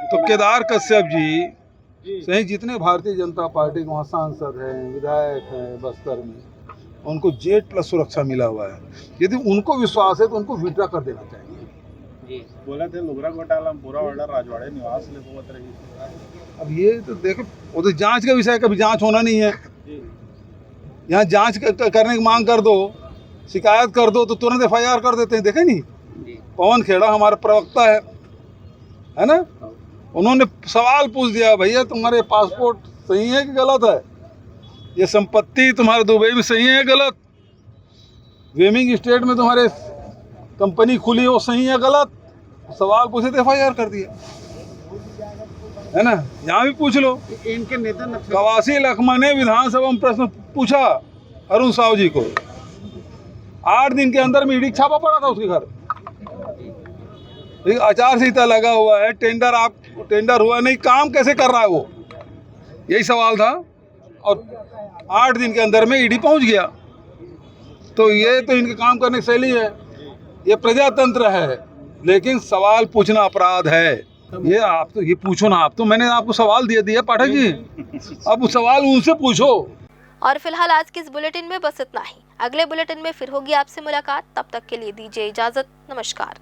तो केदार कश्यप जी सही जितने भारतीय जनता पार्टी के वहाँ सांसद हैं, विधायक हैं बस्तर में, उनको जेट+ सुरक्षा मिला हुआ है। यदि उनको विश्वास है तो उनको विड्रा कर देना चाहिए। बोला थे लुगरा घोटाला पूरा ऑर्डर राजवाड़े निवास ले होत रही। अब ये तो देखो, वो तो जांच का विषय, कभी जांच होना नहीं है। यहाँ जांच करने की मांग कर दो, शिकायत कर दो, तो तुरंत FIR कर देते हैं। देखे नहीं, पवन खेड़ा हमारा प्रवक्ता है ना, उन्होंने सवाल पूछ दिया, भैया तुम्हारे पासपोर्ट सही है कि गलत है, ये संपत्ति तुम्हारे दुबई में सही है गलत, वेमिंग स्टेट में तुम्हारे कंपनी खुली हो सही है गलत, सवाल पूछे तो FIR कर दिया, है ना। यहाँ भी पूछ लो, इनके नेता कवासी लखमा ने विधानसभा में प्रश्न पूछा अरुण साहू जी को, 8 दिन के अंदर में ईडी छापा पड़ा था उसके घर, आचार संहिता लगा हुआ है, टेंडर हुआ नहीं, काम कैसे कर रहा है वो, यही सवाल था, और 8 दिन के अंदर में ईडी पहुंच गया। तो ये तो इनके काम करने की शैली है, ये प्रजातंत्र है, लेकिन सवाल पूछना अपराध है। ये आप तो ये पूछो ना, आप तो मैंने आपको सवाल दिया पाठक जी, अब सवाल उनसे पूछो। और फिलहाल आज के इस बुलेटिन में बस इतना ही। अगले बुलेटिन में फिर होगी आपसे मुलाकात, तब तक के लिए दीजिए इजाजत, नमस्कार।